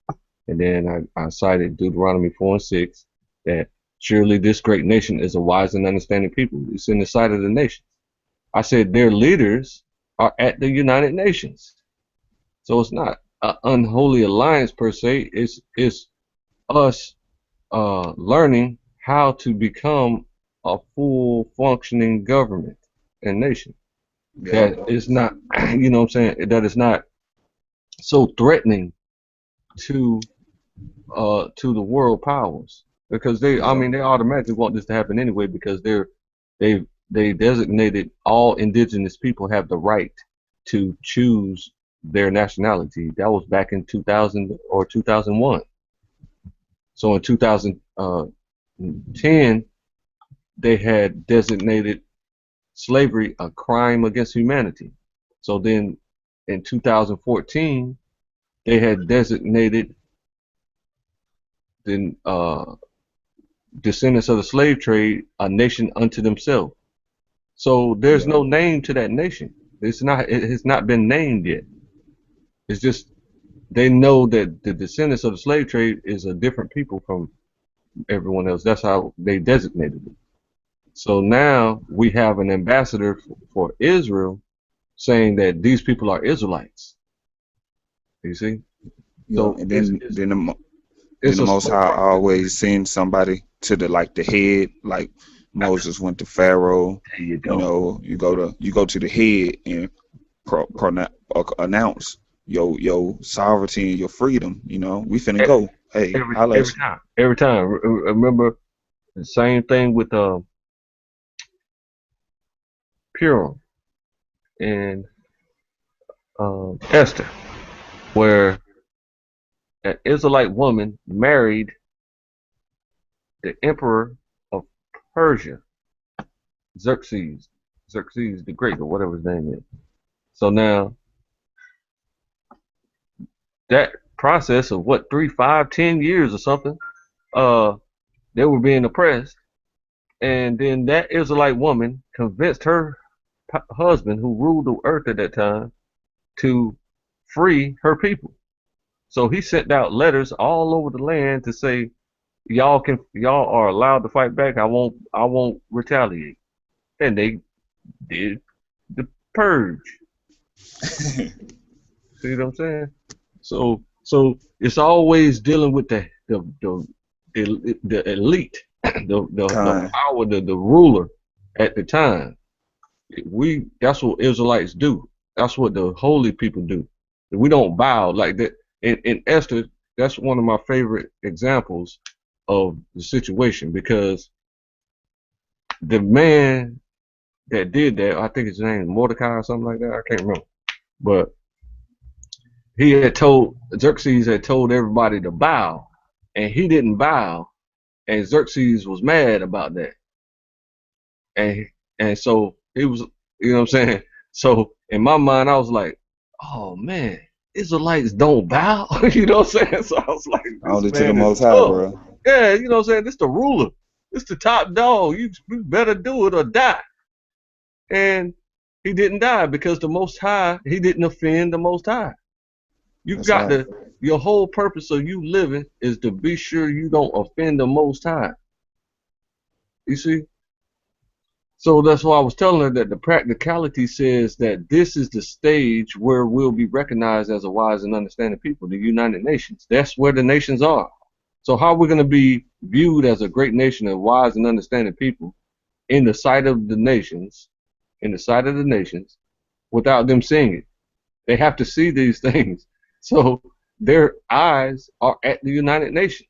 and then I cited Deuteronomy 4:6 that surely this great nation is a wise and understanding people. It's in the sight of the nations. I said their leaders are at the United Nations. So it's not an unholy alliance per se. It's us learning how to become a full functioning government and nation. That is not, you know what I'm saying, that is not so threatening to the world powers, because they automatically want this to happen anyway, because they designated all indigenous people have the right to choose their nationality. That was back in 2000 or 2001. So in 2010 they had designated slavery a crime against humanity. So then in 2014 they had designated the descendants of the slave trade a nation unto themselves. So there's no name to that nation. It has not been named yet. It's just they know that the descendants of the slave trade is a different people from everyone else. That's how they designated it. So now we have an ambassador for Israel saying that these people are Israelites. You see? Yeah, So and then the Most High always sends somebody to the head, like Moses went to Pharaoh. There you go. You know, you go to the head and announce your sovereignty and your freedom. You know, we finna go. Hey, Every time. Remember the same thing with Purim and Esther, where an Israelite woman married the emperor of Persia, Xerxes the Great, or whatever his name is. So now that process of 3, 5, 10 years or something, they were being oppressed, and then that Israelite woman convinced her husband, who ruled the earth at that time, to free her people. So he sent out letters all over the land to say, y'all are allowed to fight back. I won't retaliate. And they did the purge. See what I'm saying? So it's always dealing with the elite, the power, the ruler at the time. That's what Israelites do. That's what the holy people do. We don't bow like that. In Esther, that's one of my favorite examples of the situation, because the man that did that, I think his name is Mordecai or something like that, I can't remember, but Xerxes had told everybody to bow, and he didn't bow, and Xerxes was mad about that, and so he was, you know what I'm saying? So in my mind, I was like, oh man, Israelites don't bow. You know what I'm saying? So I was like, only to the Most High, bro. Yeah, you know what I'm saying? This the ruler. This the top dog. You better do it or die. And he didn't die because the Most High, he didn't offend the Most High. Your whole purpose of you living is to be sure you don't offend the Most High. You see? So that's why I was telling her that the practicality says that this is the stage where we'll be recognized as a wise and understanding people, the United Nations. That's where the nations are. So how are we going to be viewed as a great nation of wise and understanding people in the sight of the nations, without them seeing it? They have to see these things. So their eyes are at the United Nations.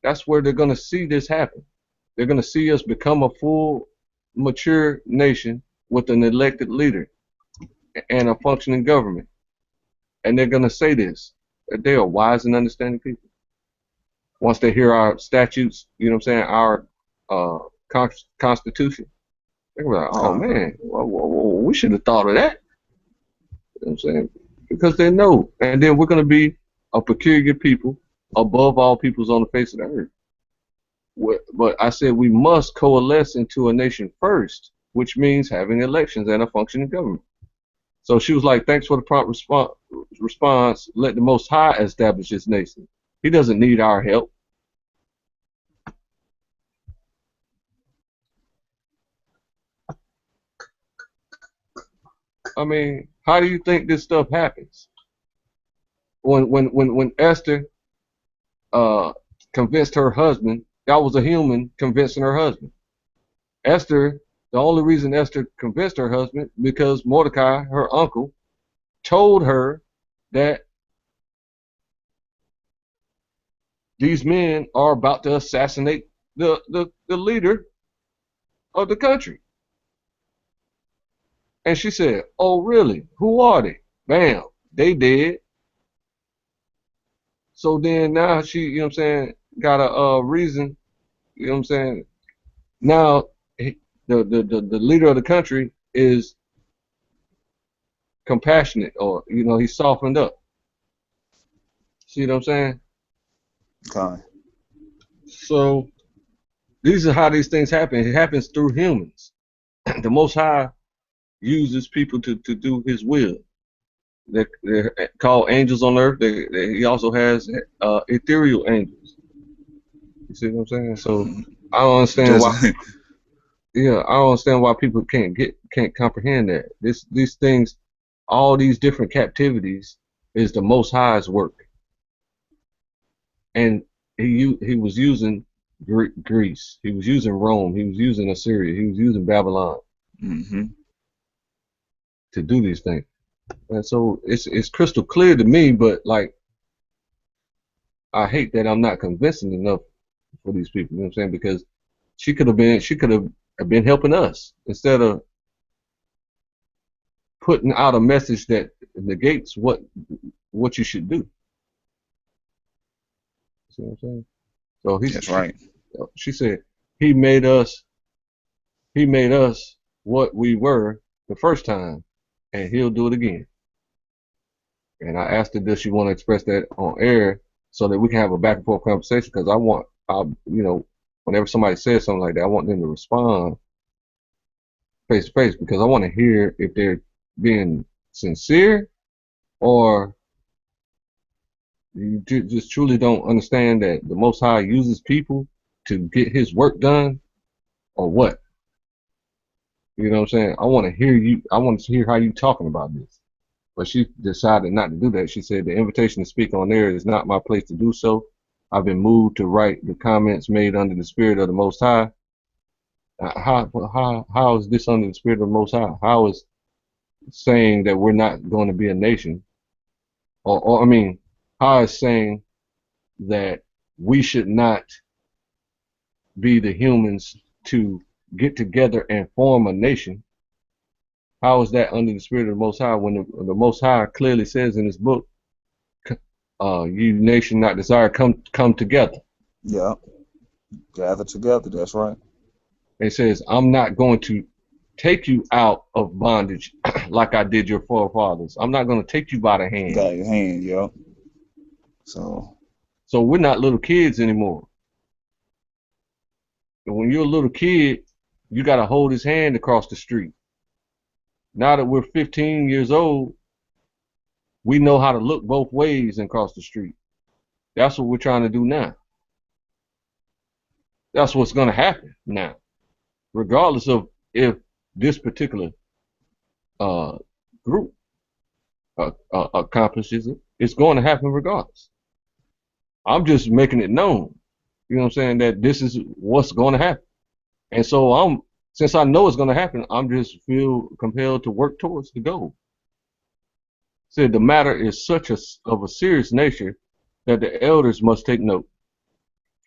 That's where they're going to see this happen. They're going to see us become a full, mature nation with an elected leader and a functioning government. And they're going to say this, that they are wise and understanding people. Once they hear our statutes, you know what I'm saying, our Constitution, they're like, oh man, we should have thought of that. You know what I'm saying? Because they know. And then we're going to be a peculiar people above all peoples on the face of the earth. But I said we must coalesce into a nation first, which means having elections and a functioning government. So she was like, thanks for the prompt response. Let the Most High establish this nation. He doesn't need our help. I mean, how do you think this stuff happens? When Esther convinced her husband, that was a human convincing her husband. Esther, the only reason Esther convinced her husband, because Mordecai, her uncle, told her that these men are about to assassinate the leader of the country. And she said, oh, really? Who are they? Bam, they dead. So then now she, you know what I'm saying, got a reason, you know what I'm saying. Now the leader of the country is compassionate, or, you know, he's softened up. See what I'm saying? Okay. So these are how these things happen. It happens through humans. The Most High uses people to do his will. they're called angels on earth. He also has ethereal angels. You see what I'm saying? So I don't understand why. Yeah, I don't understand why people can't comprehend that. These things, all these different captivities, is the Most High's work, and he was using Greece, he was using Rome, he was using Assyria, he was using Babylon to do these things. And so it's crystal clear to me, but like I hate that I'm not convincing enough for these people. You know what I'm saying? Because she could have been helping us instead of putting out a message that negates what you should do. See what I'm saying? So that's right. She said he made us what we were the first time, and he'll do it again. And I asked her, does she want to express that on air so that we can have a back and forth conversation? Because whenever somebody says something like that, I want them to respond face to face, because I want to hear if they're being sincere or you just truly don't understand that the Most High uses people to get his work done, or what. You know what I'm saying? I want to hear you. I want to hear how you talking about this. But she decided not to do that. She said the invitation to speak on air is not my place to do so. I've been moved to write the comments made under the spirit of the Most High. How is this under the spirit of the Most High? How is saying that we're not going to be a nation, or I mean, how is saying that we should not be the humans to get together and form a nation? How is that under the spirit of the Most High when the Most High clearly says in his book, you nation not desire, come together. Yeah, gather together, that's right. It says, I'm not going to take you out of bondage like I did your forefathers. I'm not going to take you by the hand. Got your hand, yeah. So we're not little kids anymore. And when you're a little kid, you got to hold his hand across the street. Now that we're 15 years old, we know how to look both ways and cross the street. That's what we're trying to do now. That's what's going to happen now, regardless of if this particular group accomplishes it. It's going to happen regardless. I'm just making it known, you know what I'm saying, that this is what's going to happen. And so since I know it's going to happen, I'm just feel compelled to work towards the goal. Said the matter is of a serious nature that the elders must take note.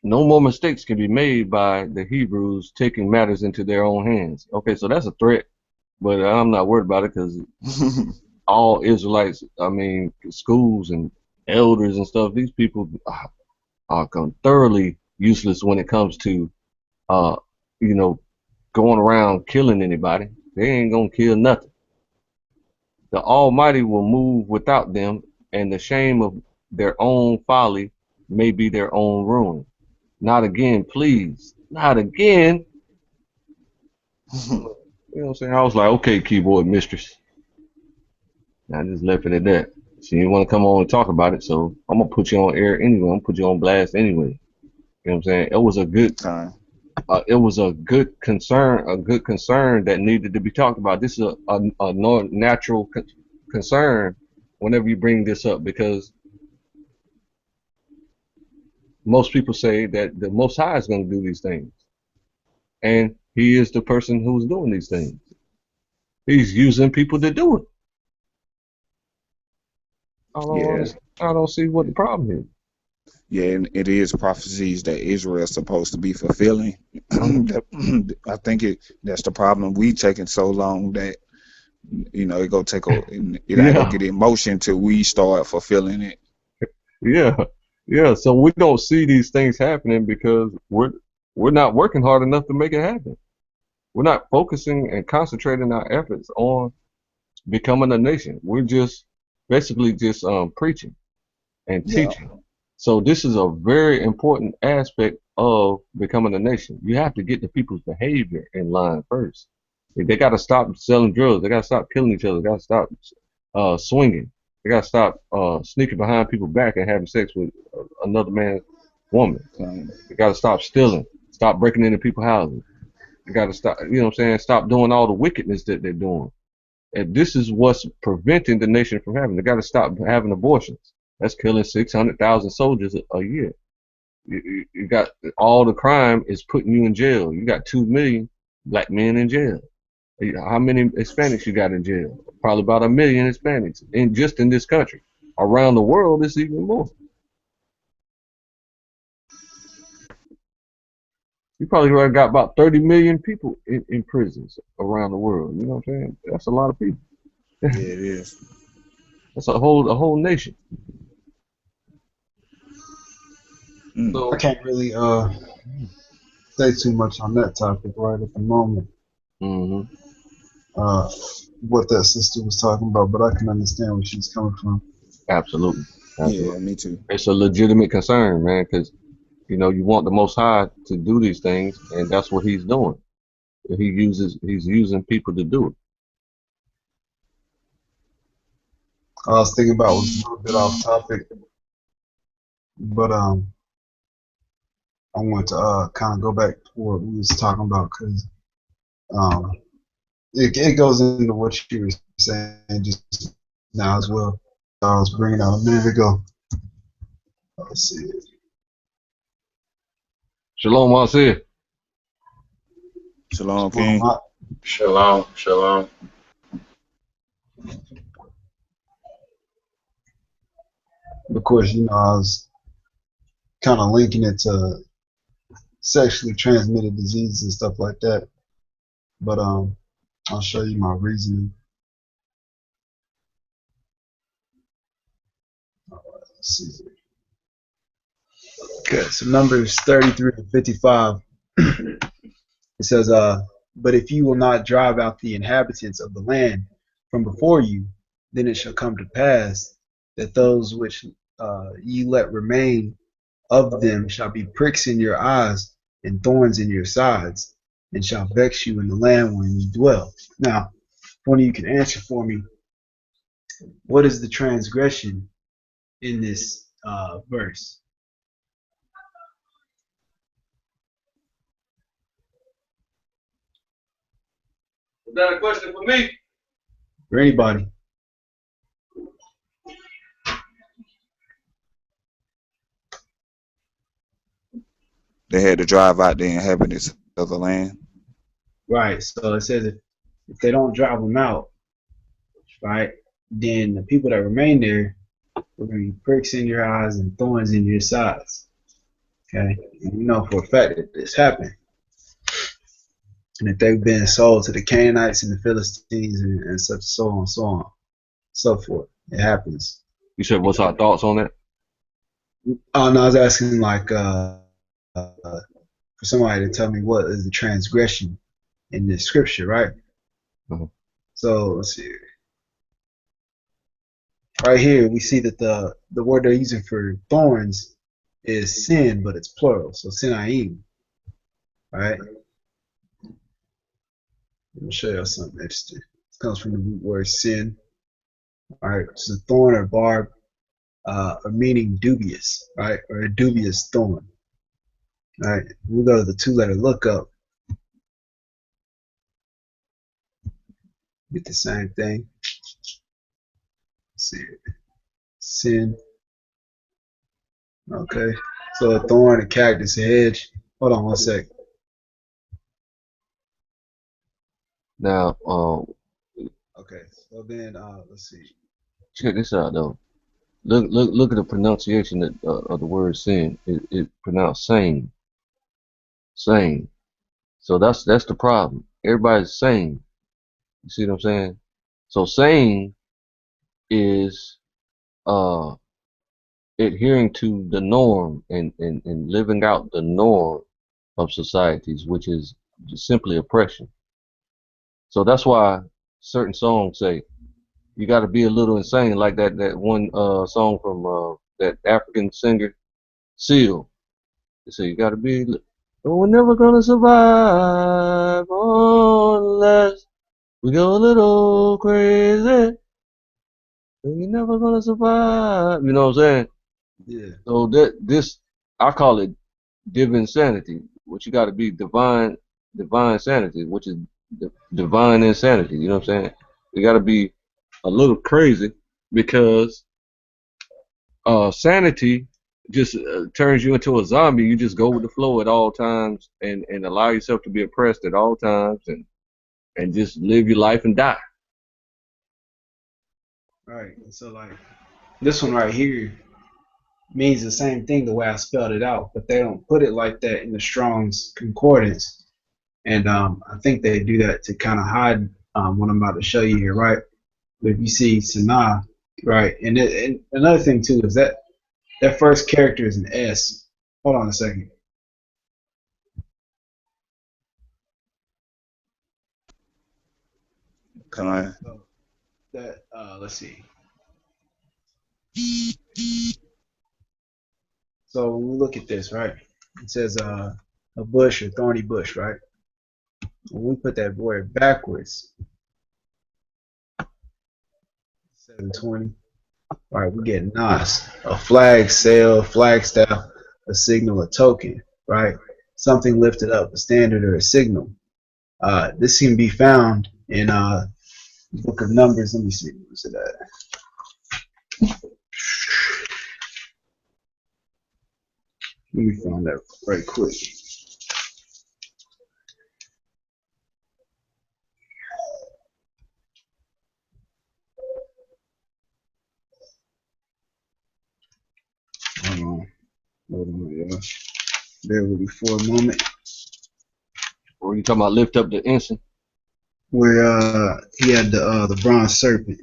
No more mistakes can be made by the Hebrews taking matters into their own hands. Okay, so that's a threat, but I'm not worried about it, because all Israelites, I mean, schools and elders and stuff, these people are thoroughly useless when it comes to, going around killing anybody. They ain't gonna kill nothing. The Almighty will move without them, and the shame of their own folly may be their own ruin. Not again, please. Not again. You know what I'm saying? I was like, okay, keyboard mistress. I just left it at that. She didn't want to come on and talk about it, so I'm gonna put you on air anyway. I'm gonna put you on blast anyway. You know what I'm saying? It was a good time. It was a good concern that needed to be talked about. This is a natural concern whenever you bring this up, because most people say that the Most High is going to do these things, and he is the person who's doing these things. He's using people to do it. I don't see what the problem is. Yeah, and it is prophecies that Israel is supposed to be fulfilling. I think that's the problem. We taking so long that it go take ain't gonna get in motion till we start fulfilling it. Yeah. So we don't see these things happening because we're not working hard enough to make it happen. We're not focusing and concentrating our efforts on becoming a nation. We're just basically just preaching and teaching. So this is a very important aspect of becoming a nation. You have to get the people's behavior in line first. They got to stop selling drugs. They got to stop killing each other. They got to stop swinging. They gotta stop sneaking behind people's back and having sex with another man's woman. They gotta stop stealing, stop breaking into people's houses. They gotta stop, you know what I'm saying? Stop doing all the wickedness that they're doing. And this is what's preventing the nation from having. They gotta stop having abortions. That's killing 600,000 soldiers a year. You got all the crime is putting you in jail. You got 2 million black men in jail. How many Hispanics you got in jail? Probably about 1 million Hispanics just in this country. Around the world, it's even more. You probably already got about 30 million people in prisons around the world. You know what I'm saying? That's a lot of people. Yeah, it is. That's a whole nation. So I can't really say too much on that topic right at the moment. What that sister was talking about, but I can understand where she's coming from. Absolutely. Yeah, me too. It's a legitimate concern, man, because you know you want the Most High to do these things, and that's what He's doing. He's using people to do it. I was thinking about was a little bit off topic, but I want to kind of go back to what we was talking about because it goes into what you were saying just now as well. I was bringing out a minute ago. Let's see. Shalom, Marcel. Shalom, King. Shalom, shalom. Of course, you know, I was kind of linking it to sexually transmitted diseases and stuff like that. But I'll show you my reasoning. Let's see. Okay, so Numbers 33 to 55. It says, but if you will not drive out the inhabitants of the land from before you, then it shall come to pass that those which ye let remain of them shall be pricks in your eyes and thorns in your sides, and shall vex you in the land wherein you dwell. Now, if one of you can answer for me, what is the transgression in this verse? Is that a question for me? For anybody? They had to drive out the inhabitants of the land. Right. So it says if they don't drive them out, right, then the people that remain there will be pricks in your eyes and thorns in your sides. Okay. And you know for a fact that this happened. And that they've been sold to the Canaanites and the Philistines and such, so on, so forth. It happens. You said, what's our thoughts on that? Oh, no, I was asking like for somebody to tell me what is the transgression in this scripture, right? So let's see. Right here, we see that the word they're using for thorns is sin, but it's plural, so sinaim, right? Let me show you something interesting. It comes from the root word sin. All right, so thorn or barb are meaning dubious, right, or a dubious thorn. All right, we'll go to the two-letter lookup. Get the same thing. Let's see, sin. Okay, so a thorn, a cactus, a hedge. Hold on one sec. Now, okay, so then let's see. Check this out though. Look at the pronunciation of the word sin. It pronounced sane. Sane. So that's the problem. Everybody's sane. You see what I'm saying? So sane is adhering to the norm and living out the norm of societies, which is just simply oppression. So that's why certain songs say you got to be a little insane, like that one song from that African singer Seal. They say you got to be. Oh, we're never gonna survive unless we go a little crazy. You're never gonna survive. You know what I'm saying? Yeah. So this I call it div insanity. What you got to be divine sanity, which is divine insanity. You know what I'm saying? You got to be a little crazy because sanity just turns you into a zombie. You just go with the flow at all times and allow yourself to be oppressed at all times and just live your life and die. Right. So like this one right here means the same thing the way I spelled it out, but they don't put it like that in the Strong's Concordance. And I think they do that to kind of hide what I'm about to show you here, right? But if you see Sanaa, right, and another thing too is that that first character is an S. Hold on a second. Can I? So that let's see. So when we look at this, right, it says a bush or thorny bush, right? When we put that word backwards, 720. All right, we get Nas, a flag, sail, flagstaff, a signal, a token, right? Something lifted up, a standard or a signal. This can be found in the Book of Numbers. Let me see. What's it at? Let me find that right quick. Hold on, y'all. Bear with me for a moment. Or you talking about lift up the ensign? Where he had the bronze serpent.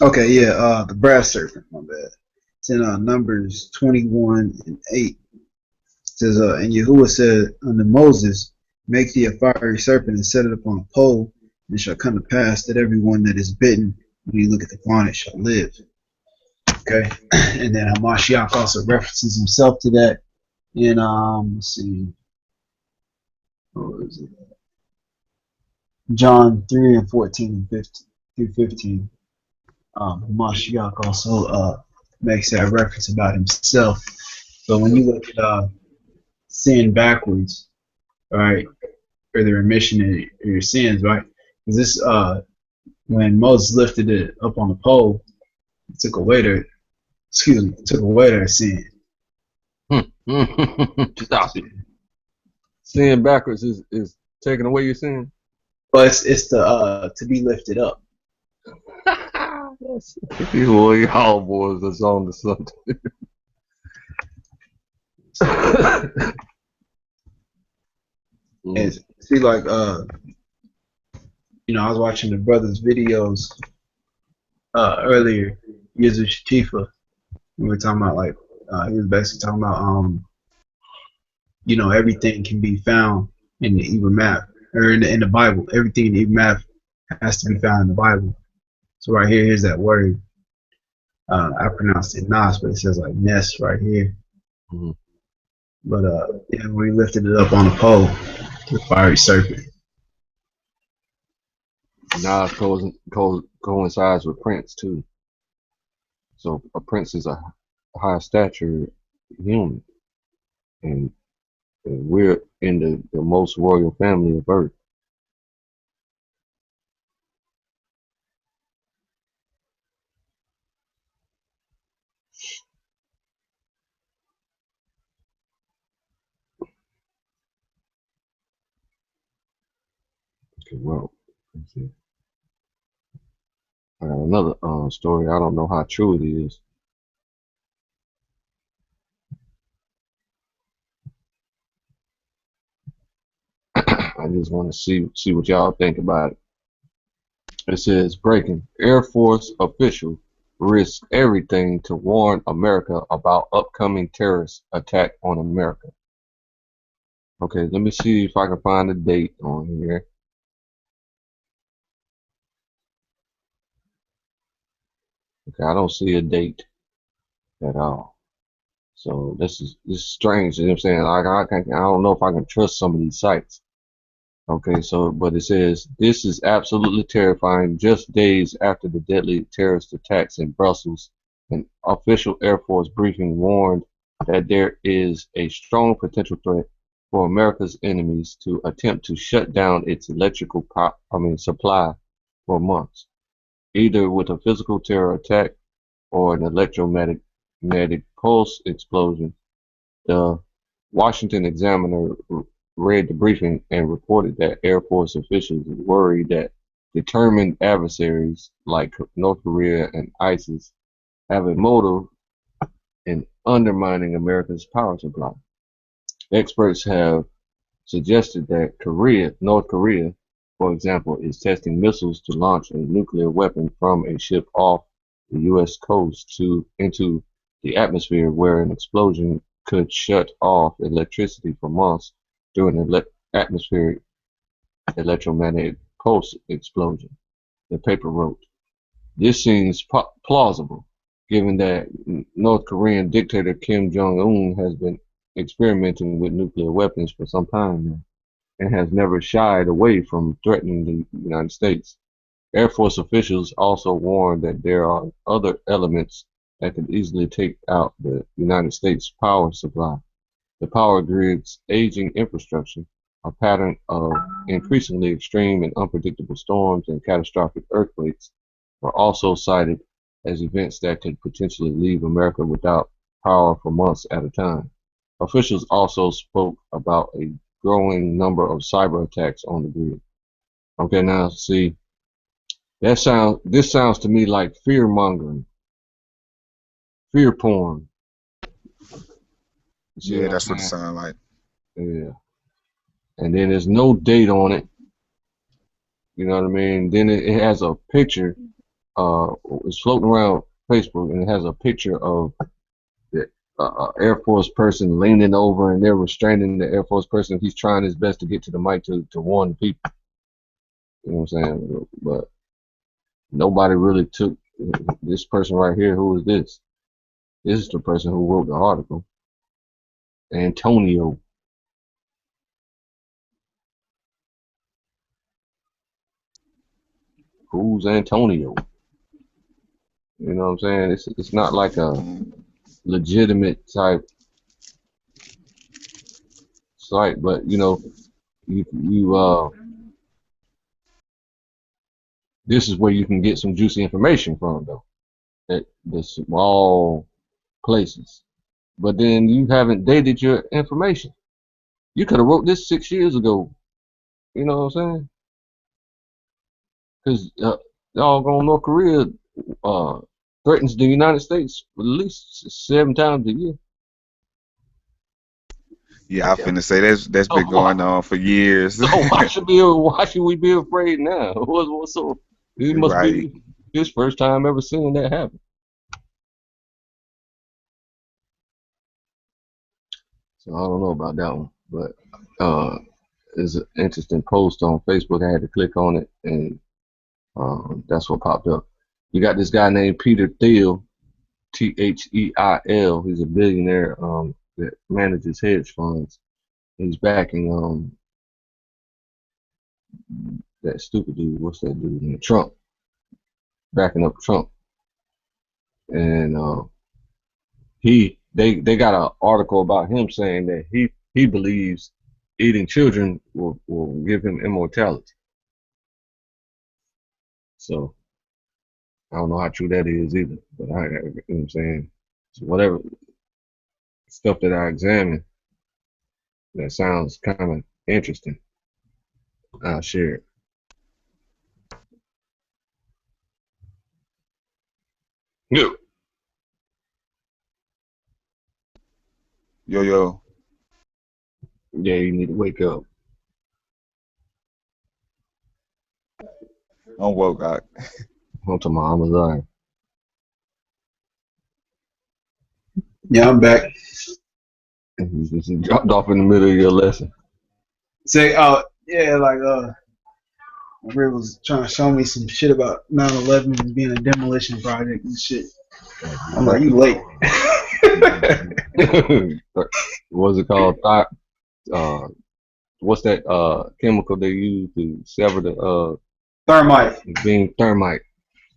Okay, yeah, the brass serpent. My bad. It's in Numbers 21 and 8. It says, and Yahuwah said unto Moses, make thee a fiery serpent and set it upon a pole, and it shall come to pass that everyone that is bitten, when he looketh upon it, shall live. Okay, and then Hamashiach also references himself to that in let's see, what was it? John 3 and 14 and 15 through 15. Hamashiach also makes that reference about himself. But when you look at sin backwards, right, or the remission of your sins, right? Because this, when Moses lifted it up on the pole, it took away their, took away their sin. Stop it. Sin backwards is taking away your sin. But it's the to be lifted up. You all boys that's on the Sunday. And see, like, you know, I was watching the brothers' videos earlier, Yizu Shatifa. We were talking about, like, he was basically talking about, you know, everything can be found in the Hebrew map, or in the Bible. Everything in the Hebrew map has to be found in the Bible. So right here, here's that word. I pronounced it Nas, but it says like Ness right here. But yeah, we lifted it up on a pole, the fiery serpent. Nas coincides with Prince too. So a prince is a high stature human, and we're in the most royal family of earth. Okay, well, let's see. I got another story. I don't know how true it is. I just want to see what y'all think about it. It says breaking. Air Force official risks everything to warn America about upcoming terrorist attack on America. Okay, let me see if I can find a date on here. Okay, I don't see a date at all. So this is strange. You know what I'm saying? Like I don't know if I can trust some of these sites. Okay, so, but it says, this is absolutely terrifying. Just days after the deadly terrorist attacks in Brussels, an official Air Force briefing warned that there is a strong potential threat for America's enemies to attempt to shut down its electrical supply for months, either with a physical terror attack or an electromagnetic pulse explosion. The Washington Examiner read the briefing and reported that Air Force officials are worried that determined adversaries like North Korea and ISIS have a motive in undermining America's power supply. Experts have suggested that North Korea, for example, is testing missiles to launch a nuclear weapon from a ship off the U.S. coast into the atmosphere, where an explosion could shut off electricity for months during an atmospheric electromagnetic pulse explosion, the paper wrote. This seems plausible, given that North Korean dictator Kim Jong-un has been experimenting with nuclear weapons for some time now, and has never shied away from threatening the United States. Air Force officials also warned that there are other elements that could easily take out the United States power supply. The power grid's aging infrastructure, a pattern of increasingly extreme and unpredictable storms and catastrophic earthquakes, were also cited as events that could potentially leave America without power for months at a time. Officials also spoke about a growing number of cyber attacks on the grid. Okay, now see, this sounds to me like fear mongering, fear porn. Yeah, that's what it sounds like. Yeah. And then there's no date on it. You know what I mean? Then it has a picture. It's floating around Facebook, and it has a picture of the Air Force person leaning over, and they're restraining the Air Force person. He's trying his best to get to the mic to warn the people. You know what I'm saying? But nobody really took this person right here. Who is this? This is the person who wrote the article. Antonio. Who's Antonio? You know what I'm saying? It's not like a legitimate type site, but you know, this is where you can get some juicy information from, though. At the small places, but then you haven't dated your information. You could have wrote this 6 years ago. You know what I'm saying? Because doggone North Korea threatens the United States at least 7 times a year. Yeah, I finna say that's been going on for years. So why should we be afraid now? What's so? It must be his first time ever seeing that happen. So I don't know about that one, but it's an interesting post on Facebook. I had to click on it, and that's what popped up. You got this guy named Peter Thiel, Theil. He's a billionaire that manages hedge funds. He's backing that stupid dude. What's that dude named? Trump. Backing up Trump, and they got an article about him saying that he believes eating children will give him immortality. So I don't know how true that is either, but you know what I'm saying? So whatever stuff that I examine that sounds kind of interesting, I'll share it. Yo. Yo. Yeah, you need to wake up. I'm woke out. I'm to my Amazon. Yeah, I'm back. You dropped off in the middle of your lesson. Say, yeah, like Rick was trying to show me some shit about 9/11 and being a demolition project and shit. I'm like, you late. What's it called? what's that chemical they use to sever the Thermite. being thermite.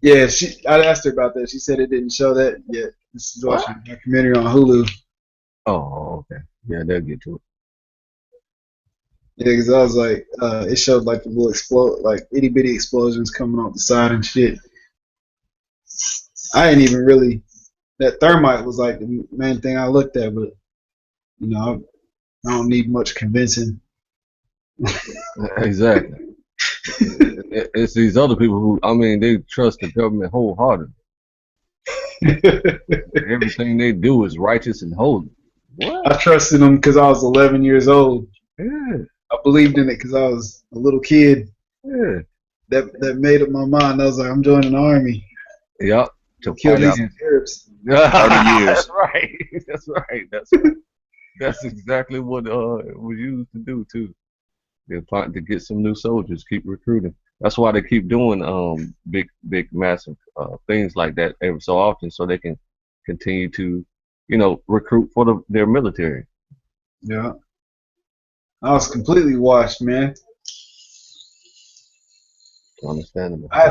Yeah, I asked her about that. She said it didn't show that yet. This is watching a documentary on Hulu. Oh, okay. Yeah, they'll get to it. Yeah, because I was like, it showed like the little like itty bitty explosions coming off the side and shit. I ain't even really. That thermite was like the main thing I looked at, but you know, I don't need much convincing. Exactly. It's these other people who, I mean, they trust the government wholeheartedly. Everything they do is righteous and holy. What? I trusted them because I was 11 years old. Yeah. I believed in it because I was a little kid. Yeah. That made up my mind. I was like, I'm joining the army. Yep. To kill these Arabs. 30 years. That's right. That's right. That's exactly what it was used to do too. They're trying to get some new soldiers, keep recruiting. That's why they keep doing big, massive things like that every so often, so they can continue to, recruit for their military. Yeah. I was completely washed, man. Understandable. I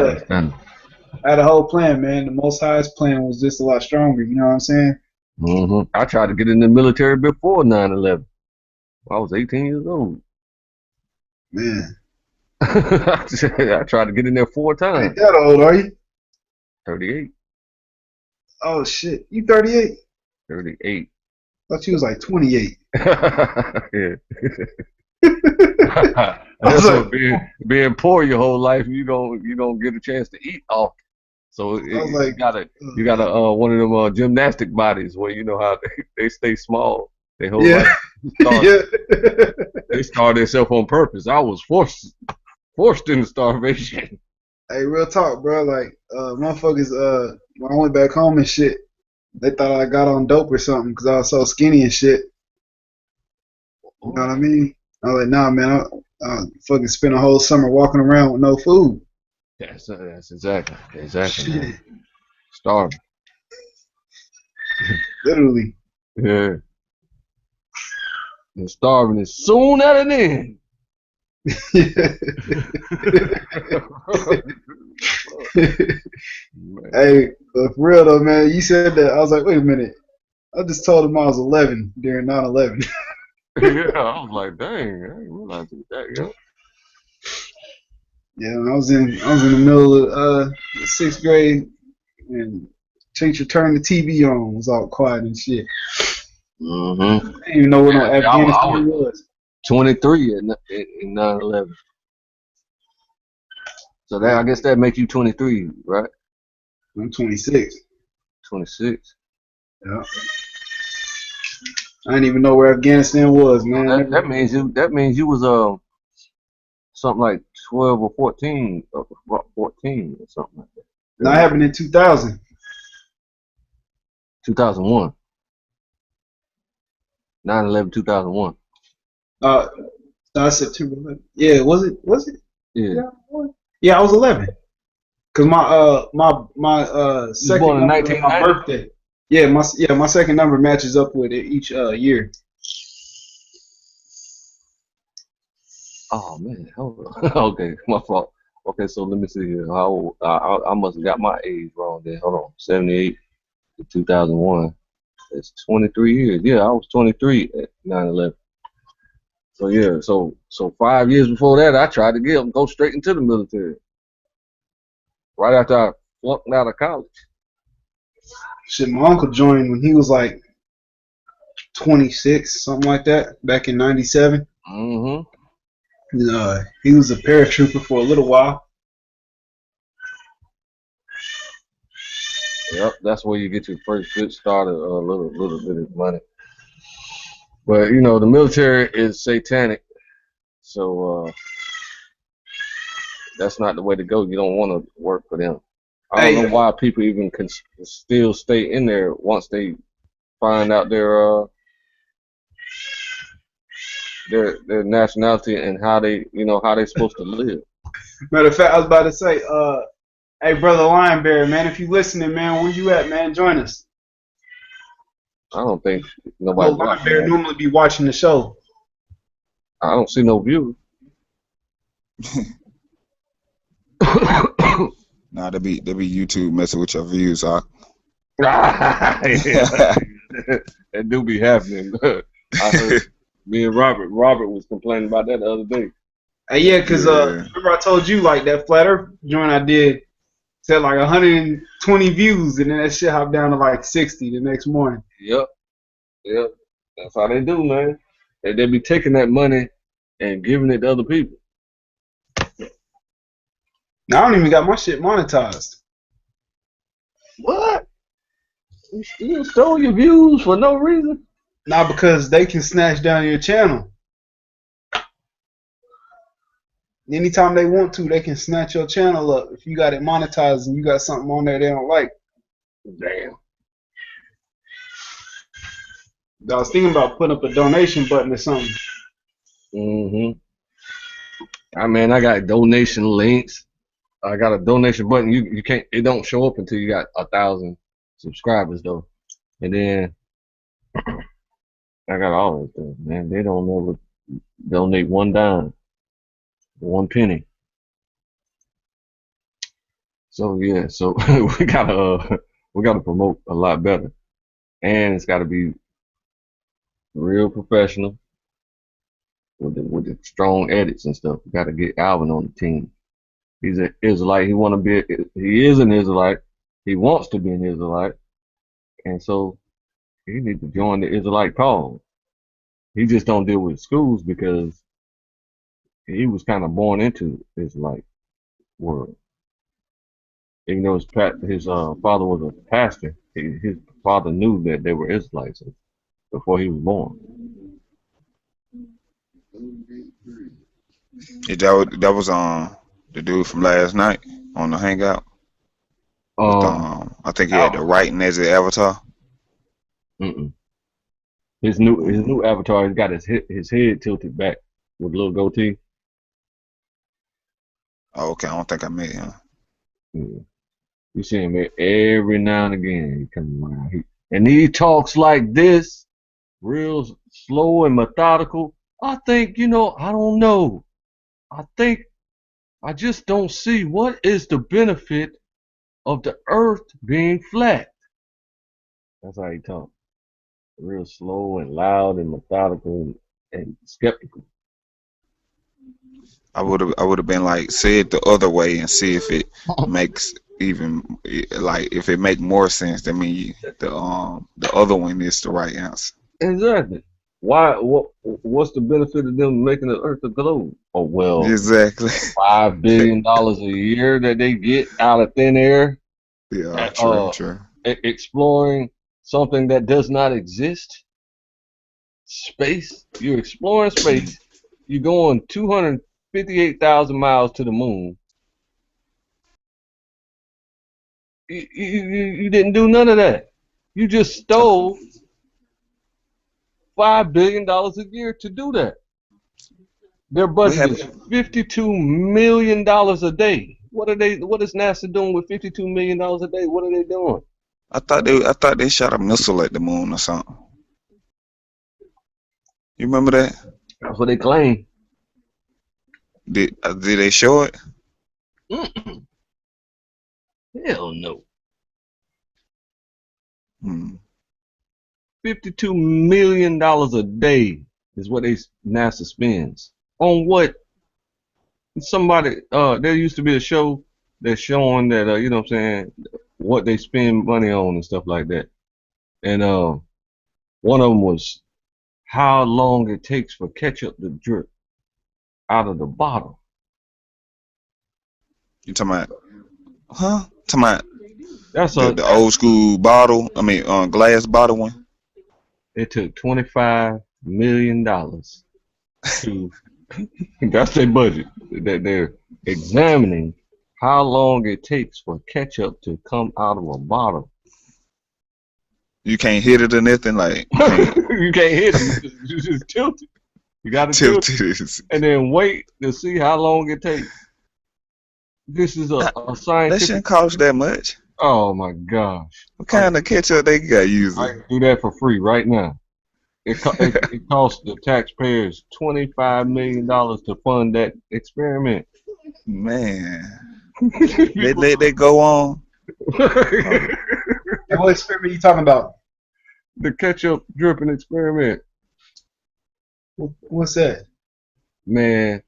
had a whole plan, man. The Most High's plan was just a lot stronger. You know what I'm saying? Mm-hmm. I tried to get in the military before 9/11. I was 18 years old. Man. I tried to get in there 4 times. Ain't that old, are you? 38. Oh, shit. You 38? 38. I thought you was like 28. Yeah. That's what being poor your whole life, you don't get a chance to eat often. So you gotta one of them gymnastic bodies where you know how they stay small. They whole life. They starve themselves on purpose. I was forced into starvation. Hey, real talk, bro. Like motherfuckers, when I went back home and shit, they thought I got on dope or something because I was so skinny and shit. You know what I mean? I was like, nah, man, I fucking spent a whole summer walking around with no food. That's exactly. Shit. Starving. Literally. Yeah. And starving is soon at an end. Hey, for real though, man, you said that. I was like, wait a minute. I just told him I was 11 during 9/11. Yeah, I was like, dang, I didn't realize that, yo. Yeah, I was in the middle of the 6th grade, and teacher turned the TV on. It was all quiet and shit. Mm-hmm. I didn't even know where no Afghanistan was. 23 in 9/11. So that, I guess that makes you 23, right? I'm 26. 26. Yeah. I didn't even know where Afghanistan was, man. Well, that means you was something like 12 or 14 or something like that. That happened in 2000. 2001. 9/11 2001. September 11th. Yeah, was it? Yeah. Yeah, I was 11. Cause my second number on my birthday. Yeah, my second number matches up with it each year. Oh man, hold on. Okay, my fault. Okay, so let me see here. I must have got my age wrong there. Hold on, 78 to 2001. That's 23 years. Yeah, I was 23 at 9/11. So yeah, so 5 years before that, I tried to go straight into the military. Right after I flunked out of college. Shit, my uncle joined when he was like 26, something like that, back in '97. Mm-hmm. He was a paratrooper for a little while. Yep, that's where you get your first good start of a little bit of money. But you know, the military is satanic, so that's not the way to go. You don't want to work for them. I don't know why people even can still stay in there once they find out their nationality and how they supposed to live. Matter of fact, I was about to say, hey, brother Lionberry, man, if you listening, man, where you at, man? Join us. I don't think nobody. Lionberry normally be watching the show. I don't see no views. Nah, they be YouTube messing with your views, huh? That do be happening. I heard me and Robert was complaining about that the other day. Yeah, because remember I told you like that flat earth joint I did said like 120 views, and then that shit hopped down to like 60 the next morning. Yep. That's how they do, man. They be taking that money and giving it to other people. Now I don't even got my shit monetized. What? You still stole your views for no reason? Nah, because they can snatch down your channel. Anytime they want to, they can snatch your channel up if you got it monetized and you got something on there they don't like. Damn. I was thinking about putting up a donation button or something. I mean, I got donation links. I got a donation button. You can't. It don't show up until you got 1,000 subscribers though. And then I got all that stuff, man. They don't ever donate one dime, one penny. So yeah, so we gotta promote a lot better, and it's gotta be real professional with the strong edits and stuff. We gotta get Alvin on the team. He's an Israelite. He is an Israelite. He wants to be an Israelite, and so he needs to join the Israelite cause. He just don't deal with schools because he was kind of born into the Israelite world. Even though his father was a pastor, his father knew that they were Israelites before he was born. That was the dude from last night on the Hangout. I think he had the writing as an avatar. His new avatar, he's got his head tilted back with a little goatee. Oh, okay. I don't think I met him. Yeah. You see him every now and again. He comes around. He talks like this, real slow and methodical. I think, I don't know. I just don't see what is the benefit of the earth being flat. That's how he talks. Real slow and loud and methodical and skeptical. I would have been like, say it the other way and see if it makes if it make more sense. That mean the other one is the right answer. Exactly. Why? What's the benefit of them making the earth a globe? Oh well. Exactly. $5 billion a year that they get out of thin air. Yeah, true. Exploring something that does not exist. Space. You're exploring space. You're going 258,000 miles to the moon. You didn't do none of that. You just stole $5 billion a year to do that. Their budget is $52 million a day. What is NASA doing with $52 million a day? What are they doing? I thought they shot a missile at the moon or something. You remember that? That's what they claim. Did they show it? Hell no. $52 million a day is what NASA spends. On what? Somebody, there used to be a show that's showing that, you know what I'm saying, what they spend money on and stuff like that. And one of them was how long it takes for ketchup to drip out of the bottle. You talking about? Huh? Talking about that's the old school bottle? I mean, glass bottle one. It took $25 million to. That's their budget. That they're examining how long it takes for ketchup to come out of a bottle. You can't hit it or nothing, like. You can't hit it. You just tilt it. You got to tilt it, and then wait to see how long it takes. This is a scientific. That shouldn't cost that much. Oh my gosh! What kind of ketchup they got using? I can do that for free right now. It cost the taxpayers $25 million to fund that experiment. Man, they let that go on. And what experiment you talking about? The ketchup dripping experiment. What's that? Man,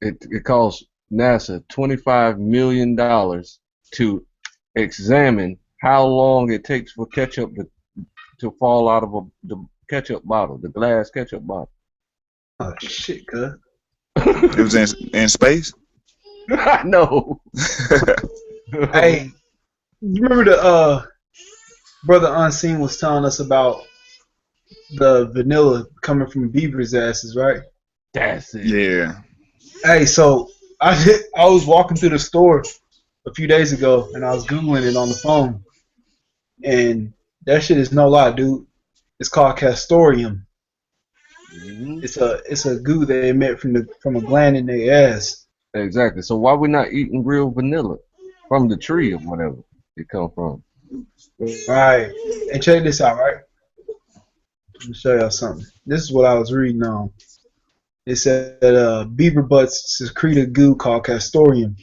it cost NASA $25 million to examine how long it takes for ketchup to fall out of the ketchup bottle, the glass ketchup bottle. Oh shit, cuz. It was in space? No. Hey, you remember the Brother Unseen was telling us about the vanilla coming from beavers' asses, right? That's it. Yeah. Hey, so I was walking through the store a few days ago and I was Googling it on the phone. And that shit is no lie, dude. It's called castoreum. Mm-hmm. It's a goo they emit from a gland in their ass. Exactly. So why we not eating real vanilla from the tree or whatever it come from? Right. And check this out, right? Let me show y'all something. This is what I was reading on. It said beaver butts secrete a goo called castoreum,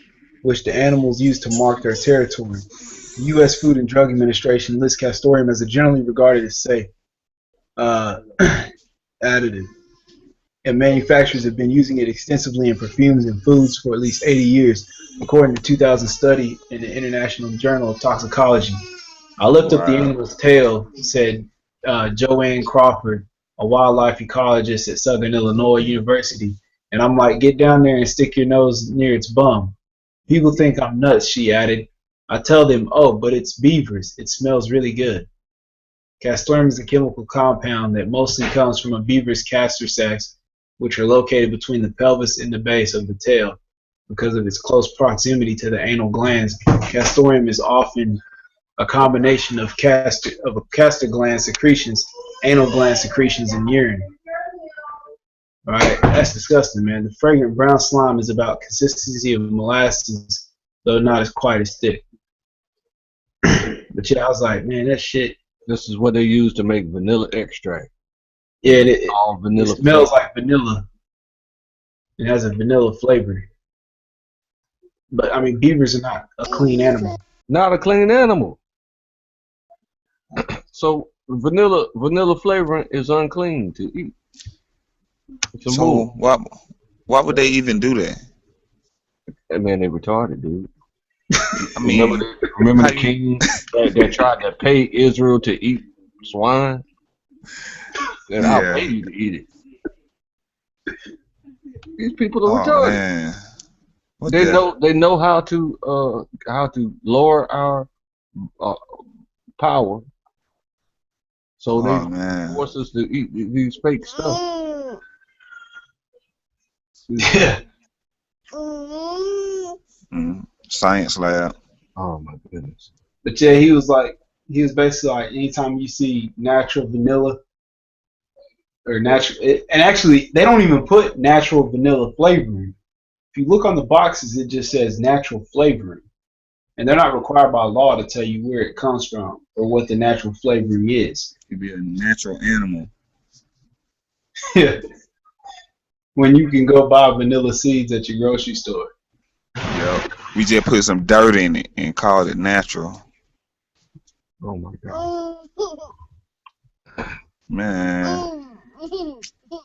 which the animals use to mark their territory. The U.S. Food and Drug Administration lists castoreum as a generally regarded as safe additive, and manufacturers have been using it extensively in perfumes and foods for at least 80 years, according to a 2000 study in the International Journal of Toxicology. I looked up the animal's tail, said Joanne Crawford, a wildlife ecologist at Southern Illinois University, and I'm like, get down there and stick your nose near its bum. People think I'm nuts, she added. I tell them, oh, but it's beavers. It smells really good. Castoreum is a chemical compound that mostly comes from a beaver's castor sacs, which are located between the pelvis and the base of the tail. Because of its close proximity to the anal glands, castoreum is often a combination of castor gland secretions, anal gland secretions, and urine. All right, that's disgusting, man. The fragrant brown slime is about consistency of molasses, though not quite as thick. But yeah, I was like, man, that shit. This is what they use to make vanilla extract. Yeah, it vanilla. It smells like vanilla. It has a vanilla flavor. But I mean, beavers are not a clean animal. Not a clean animal. So vanilla flavoring is unclean to eat. So why would they even do that? Man, they retarded, dude. I mean, remember the king that tried to pay Israel to eat swine? And I'll pay you to eat it. These people are retarded. Man. They know how to lower our power. So they force us to eat these fake stuff. Yeah. Science lab. Oh my goodness. But yeah, he was basically like, anytime you see natural vanilla or and actually they don't even put natural vanilla flavoring. If you look on the boxes, it just says natural flavoring, and they're not required by law to tell you where it comes from or what the natural flavoring is. It'd be a natural animal. Yeah. When you can go buy vanilla seeds at your grocery store. Yep. We just put some dirt in it and called it natural. Oh my God. Man.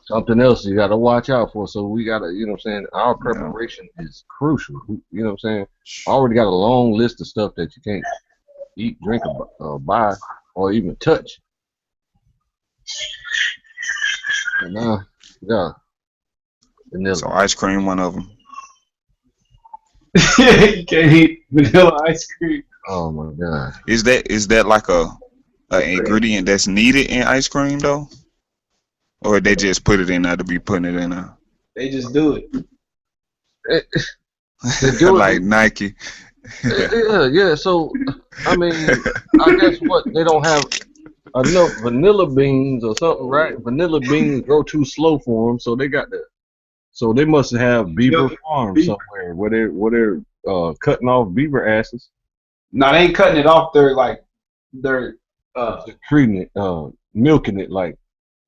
Something else you gotta watch out for. So we gotta, you know what I'm saying, our preparation is crucial. You know what I'm saying? I already got a long list of stuff that you can't eat, drink, or buy, or even touch. And now, vanilla. So ice cream, one of them. You can't eat vanilla ice cream. Oh my God. Is that like a ingredient that's needed in ice cream though? Or they just put it in there to be putting it in there? They just do it. They do like it. Nike. Yeah. So, I mean, I guess what, they don't have enough vanilla beans or something, right? Vanilla beans grow too slow for them, so they got the. So they must have beaver farms somewhere where they're cutting off beaver asses. No, they ain't cutting it off. They're treating it, milking it like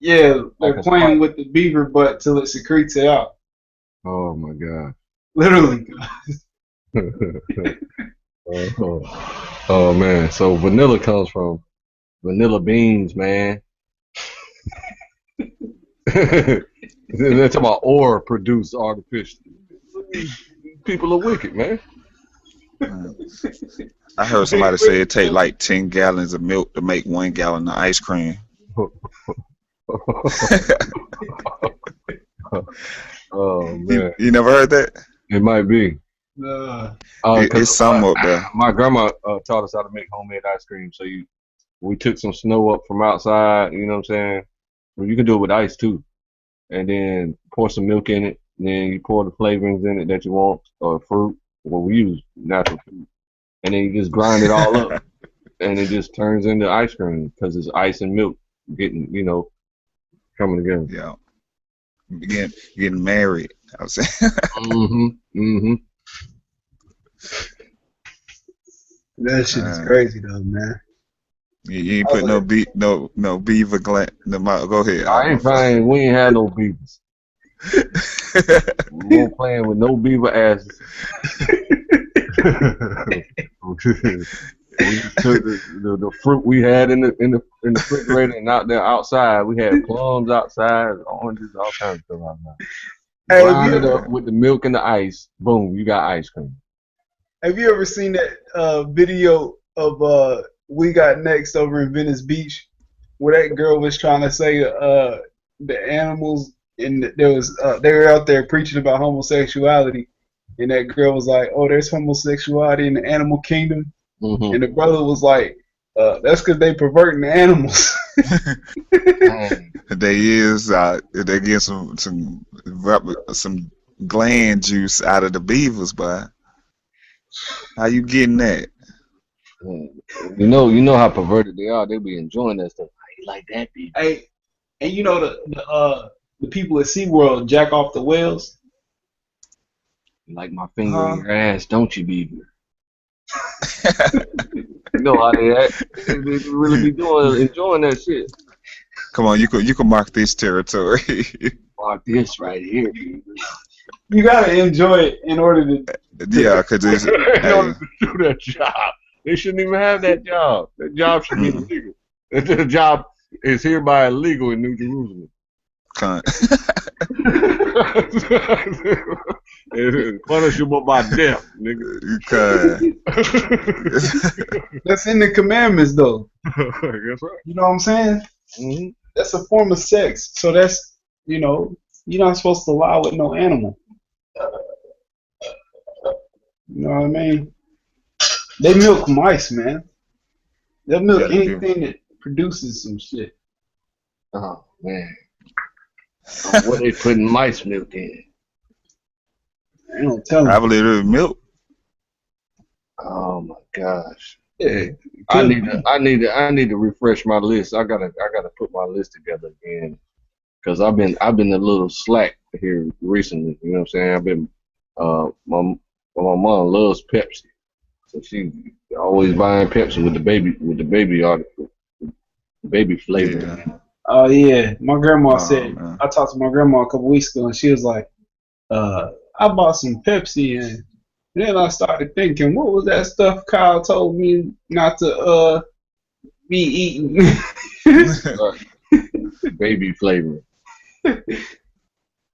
Yeah, Like they're a playing spike. with the beaver butt till it secretes it out. Oh my god. Literally. Oh man. So vanilla comes from vanilla beans, man. They're talking about ore produced artificially. People are wicked, man. I heard somebody say it take like 10 gallons of milk to make 1 gallon of ice cream. Oh man. You never heard that? It might be. It's some up there. My grandma taught us how to make homemade ice cream. So we took some snow up from outside, you know what I'm saying? Well, you can do it with ice too. And then pour some milk in it. And then you pour the flavorings in it that you want, or fruit. Well, we use natural fruit. And then you just grind it all up. And it just turns into ice cream because it's ice and milk getting, coming together. Yeah. Getting married, I was saying. That shit is crazy though, man. You ain't put no beaver gland. Go ahead. We ain't had no beavers. We weren't playing with no beaver asses. We took the fruit we had in the refrigerator and out there outside. We had plums outside, oranges, all kinds of stuff outside. Grind it up with the milk and the ice. Boom, you got ice cream. Have you ever seen that video of We Got Next over in Venice Beach, where that girl was trying to say the animals, and they were out there preaching about homosexuality, and that girl was like, "Oh, there's homosexuality in the animal kingdom," and the brother was like, "That's because they perverting the animals." They get some gland juice out of the beavers, but how you getting that? You know how perverted they are. They be enjoying that stuff. I like that, beaver. Hey, and you know the people at SeaWorld jack off the whales. You like my finger in your ass, don't you, beaver? You know how they act. They really be enjoying that shit. Come on, you can mark this territory. Mark this right here, beaver. You gotta enjoy it in order to. Yeah, because it's in order to do that job. They shouldn't even have that job. That job should be illegal. The job is hereby illegal in New Jerusalem. It's punishable by death, nigga. That's in the commandments, though. That's right. You know what I'm saying? Mm-hmm. That's a form of sex. So that's, you're not supposed to lie with no animal. You know what I mean? They milk mice, man. They'll milk anything that produces some shit. Oh, man. What they putting mice milk in? I don't tell them. I believe it's milk. Oh my gosh. Yeah. I need to refresh my list. I gotta put my list together again. Cause I've been a little slack here recently. You know what I'm saying? I've been my mom loves Pepsi. So she always buying Pepsi with the baby article, baby flavor. Yeah. Oh yeah, my grandma said. Man. I talked to my grandma a couple weeks ago, and she was like, "I bought some Pepsi, and then I started thinking, what was that stuff Kyle told me not to be eating?" Baby flavor.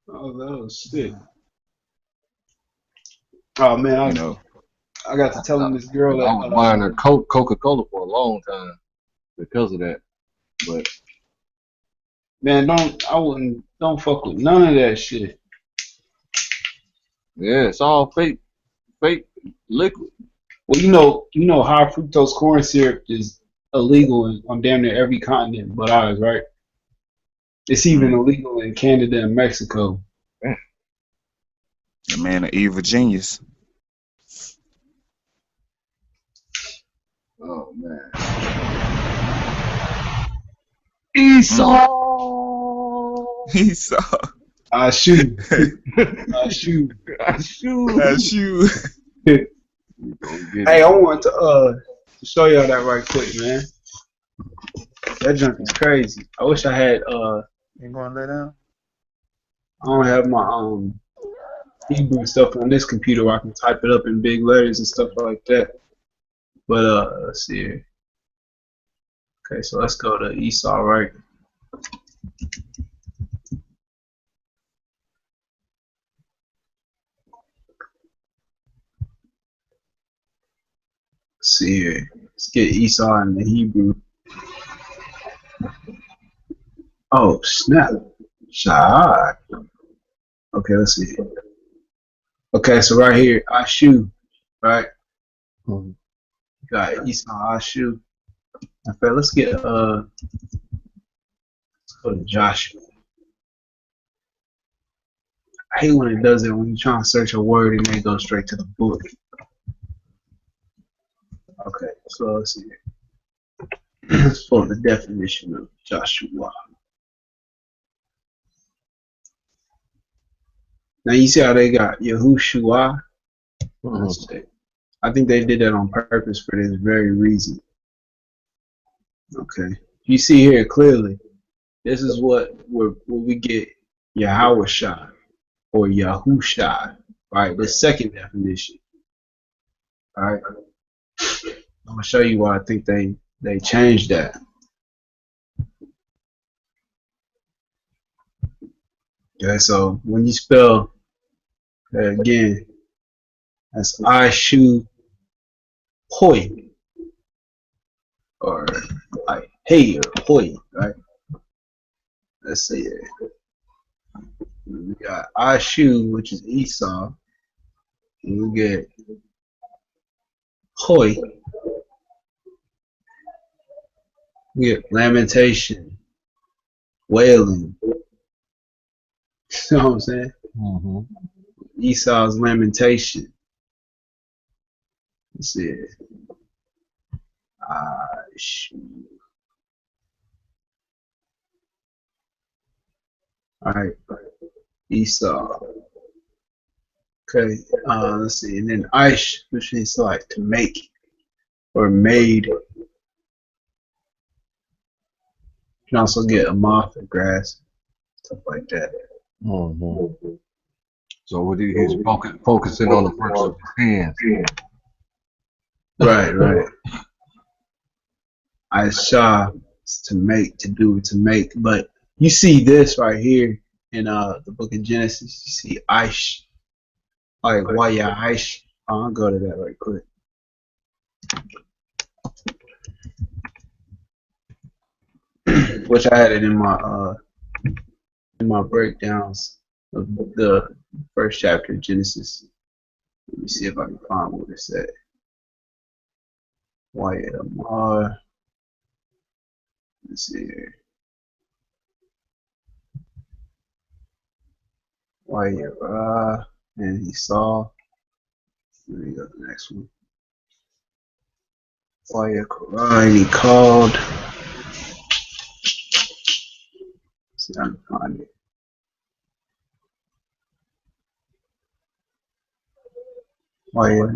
Oh shit! Oh man, I got to telling this girl that I was buying her Coca-Cola for a long time because of that. But man, don't fuck with none of that shit. Yeah, it's all fake liquid. Well, you know high fructose corn syrup is illegal on damn near every continent but ours, right? It's even illegal in Canada and Mexico. The man, an evil genius. Oh man. Esau. I shoot. Hey, I want to show y'all that right quick, man. That junk is crazy. I wish I had Ain't gonna lay down? I don't have my Hebrew stuff on this computer where I can type it up in big letters and stuff like that. But let's see here. Okay, so let's go to Esau, right? Let's see here. Let's get Esau in the Hebrew. Oh, snap. Shah. Okay, let's see. Okay, so right here, Ashu, right? Got Esau, Ashu. Okay, let's get let's go to Joshua. I hate when it does it when you're trying to search a word and then go straight to the book. Okay, so let's see here. Let's pull the definition of Joshua. Now you see how they got Yahushua? I think they did that on purpose for this very reason. Okay, you see here clearly, this is what we get Yahawashai or Yahushai, right? The second definition. All right, I'm gonna show you why I think they changed that. Okay, so when you spell again, that's Ashu Hoi, or like hey or Hoi, right? Let's see it. We got Ashu, which is Esau, and we get Hoi. We get lamentation, wailing. You know what I'm saying? Esau's lamentation. Let's see it. Alright, Esau. Okay, let's see. And then Aish, which means like to make or made. You can also get a moth or grass, stuff like that. So what he's focusing on the works of his hands. Right. Aisha is to make, to do, to make. But you see this right here in the book of Genesis. You see Aish, like Waya Aish. I'll go to that right quick. Which I had it in my breakdowns of the first chapter of Genesis. Let me see if I can find what it said. Waya Amar. Let's see here. Waya and he saw. Let me go to the next one. Waya Korah, he called. See if I can find it. Waya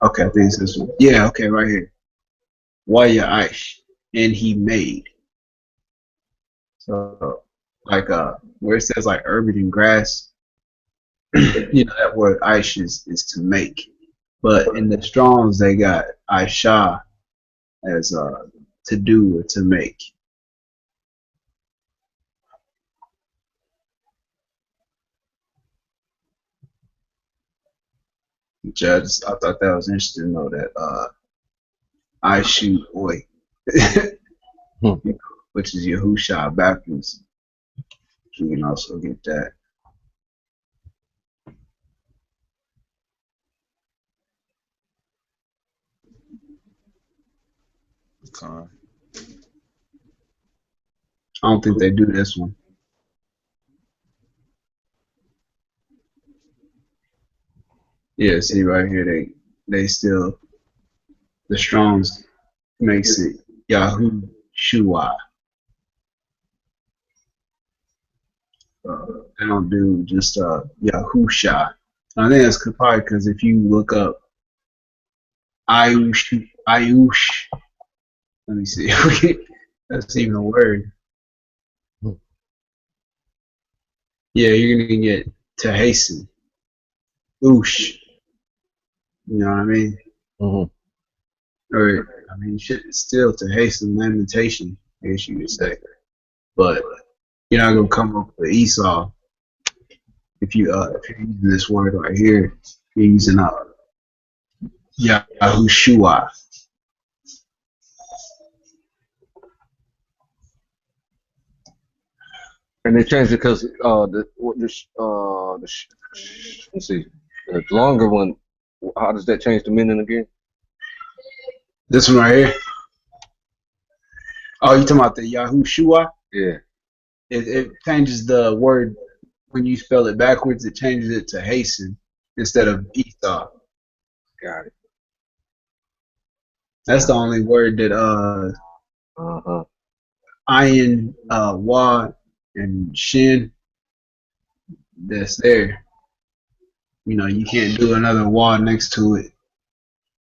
okay, I think it's this one. Yeah, okay, right here. Waya Aish, and he made. So, like, where it says like urban and grass, you know, that word Aish is to make. But in the Strongs, they got Aisha as to do or to make. I thought that was interesting to know that I shoot Oi, which is Yahusha backwards. You can also get that. Okay. I don't think they do this one. Yeah, see right here, they still, the Strongs makes it Yahoo Shua. They don't do just Yahusha. I think that's probably because if you look up Ayush, Let me see. That's even a word. Yeah, you're gonna get to hasten. Oosh. You know what I mean? Or I mean, shit, still to hasten lamentation, I guess you could say. But you're not gonna come up with Esau if you're using this word right here. You're using Yahushua. And they changed it because let's see, the longer one. How does that change the meaning again? This one right here. Oh, you talking about the Yahushua? Yeah. It changes the word when you spell it backwards. It changes it to hasten instead of Esau. Got it. That's the only word that Ayin, Wa, and Shin that's there. You know, you can't do another Wa next to it.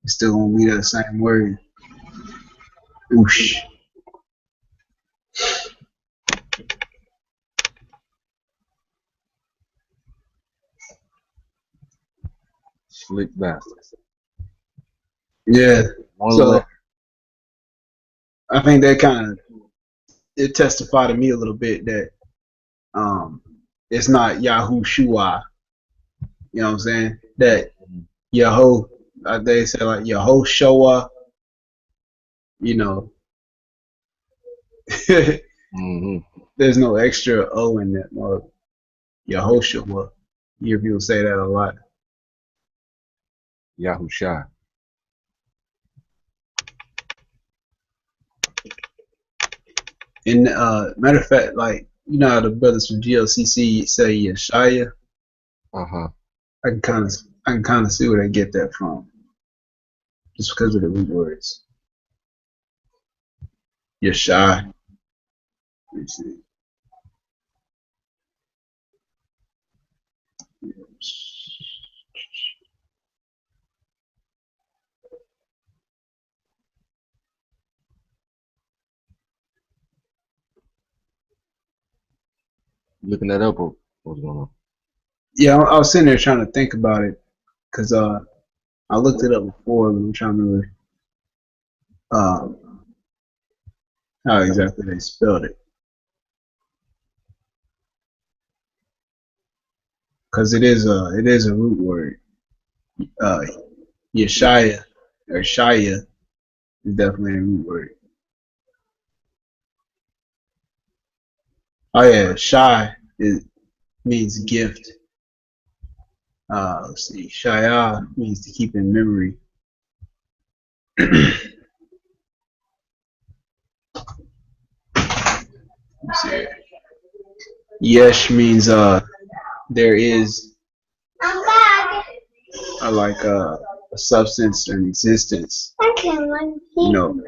It's still gonna be that same word. Oosh. Slick bastards. Yeah. So I think that kind of it testified to me a little bit that it's not Yahushua. You know what I'm saying? That they say like Yehoshua. You know, there's no extra O in that. Or Yehoshua. You hear people say that a lot. Yahusha. And matter of fact, like you know how the brothers from GLCC say Yeshaya. I can kind of see where they get that from, just because of the root words. Yeshai. Let me see. Looking that up, or what's going on? Yeah, I was sitting there trying to think about it, cause I looked it up before, but I'm trying to remember how exactly they spelled it. Cause it is a root word. Yeshaya or Shaya is definitely a root word. Oh yeah, Shai means gift. Let's see, Shaya means to keep in memory. Let's see. Yesh means there is like a substance or an existence. You know,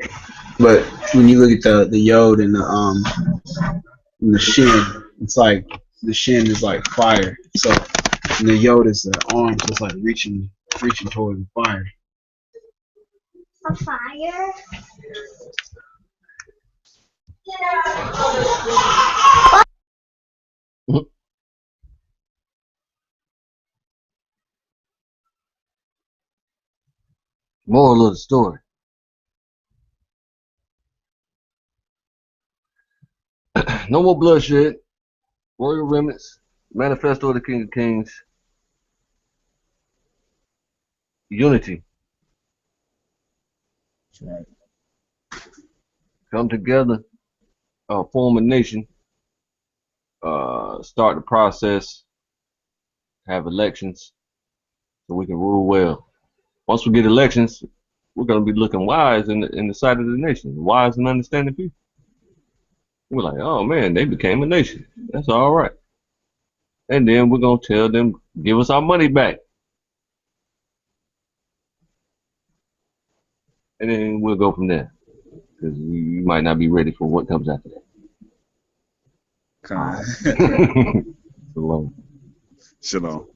but when you look at the yod and the shin, it's like the shin is like fire. So and the yod is the arm, so it's like reaching toward the fire. A fire? Moral of the story. No more bloodshed. Royal Remnants. Manifesto of the King of Kings. Unity. Right. Come together. Form a nation. Start the process. Have elections. So we can rule well. Once we get elections, we're going to be looking wise in the sight of the nation. Wise and understanding people. We're like, oh man, they became a nation. That's all right. And then we're going to tell them, give us our money back. And then we'll go from there. Because you might not be ready for what comes after that. Shalom. Shalom. Shalom.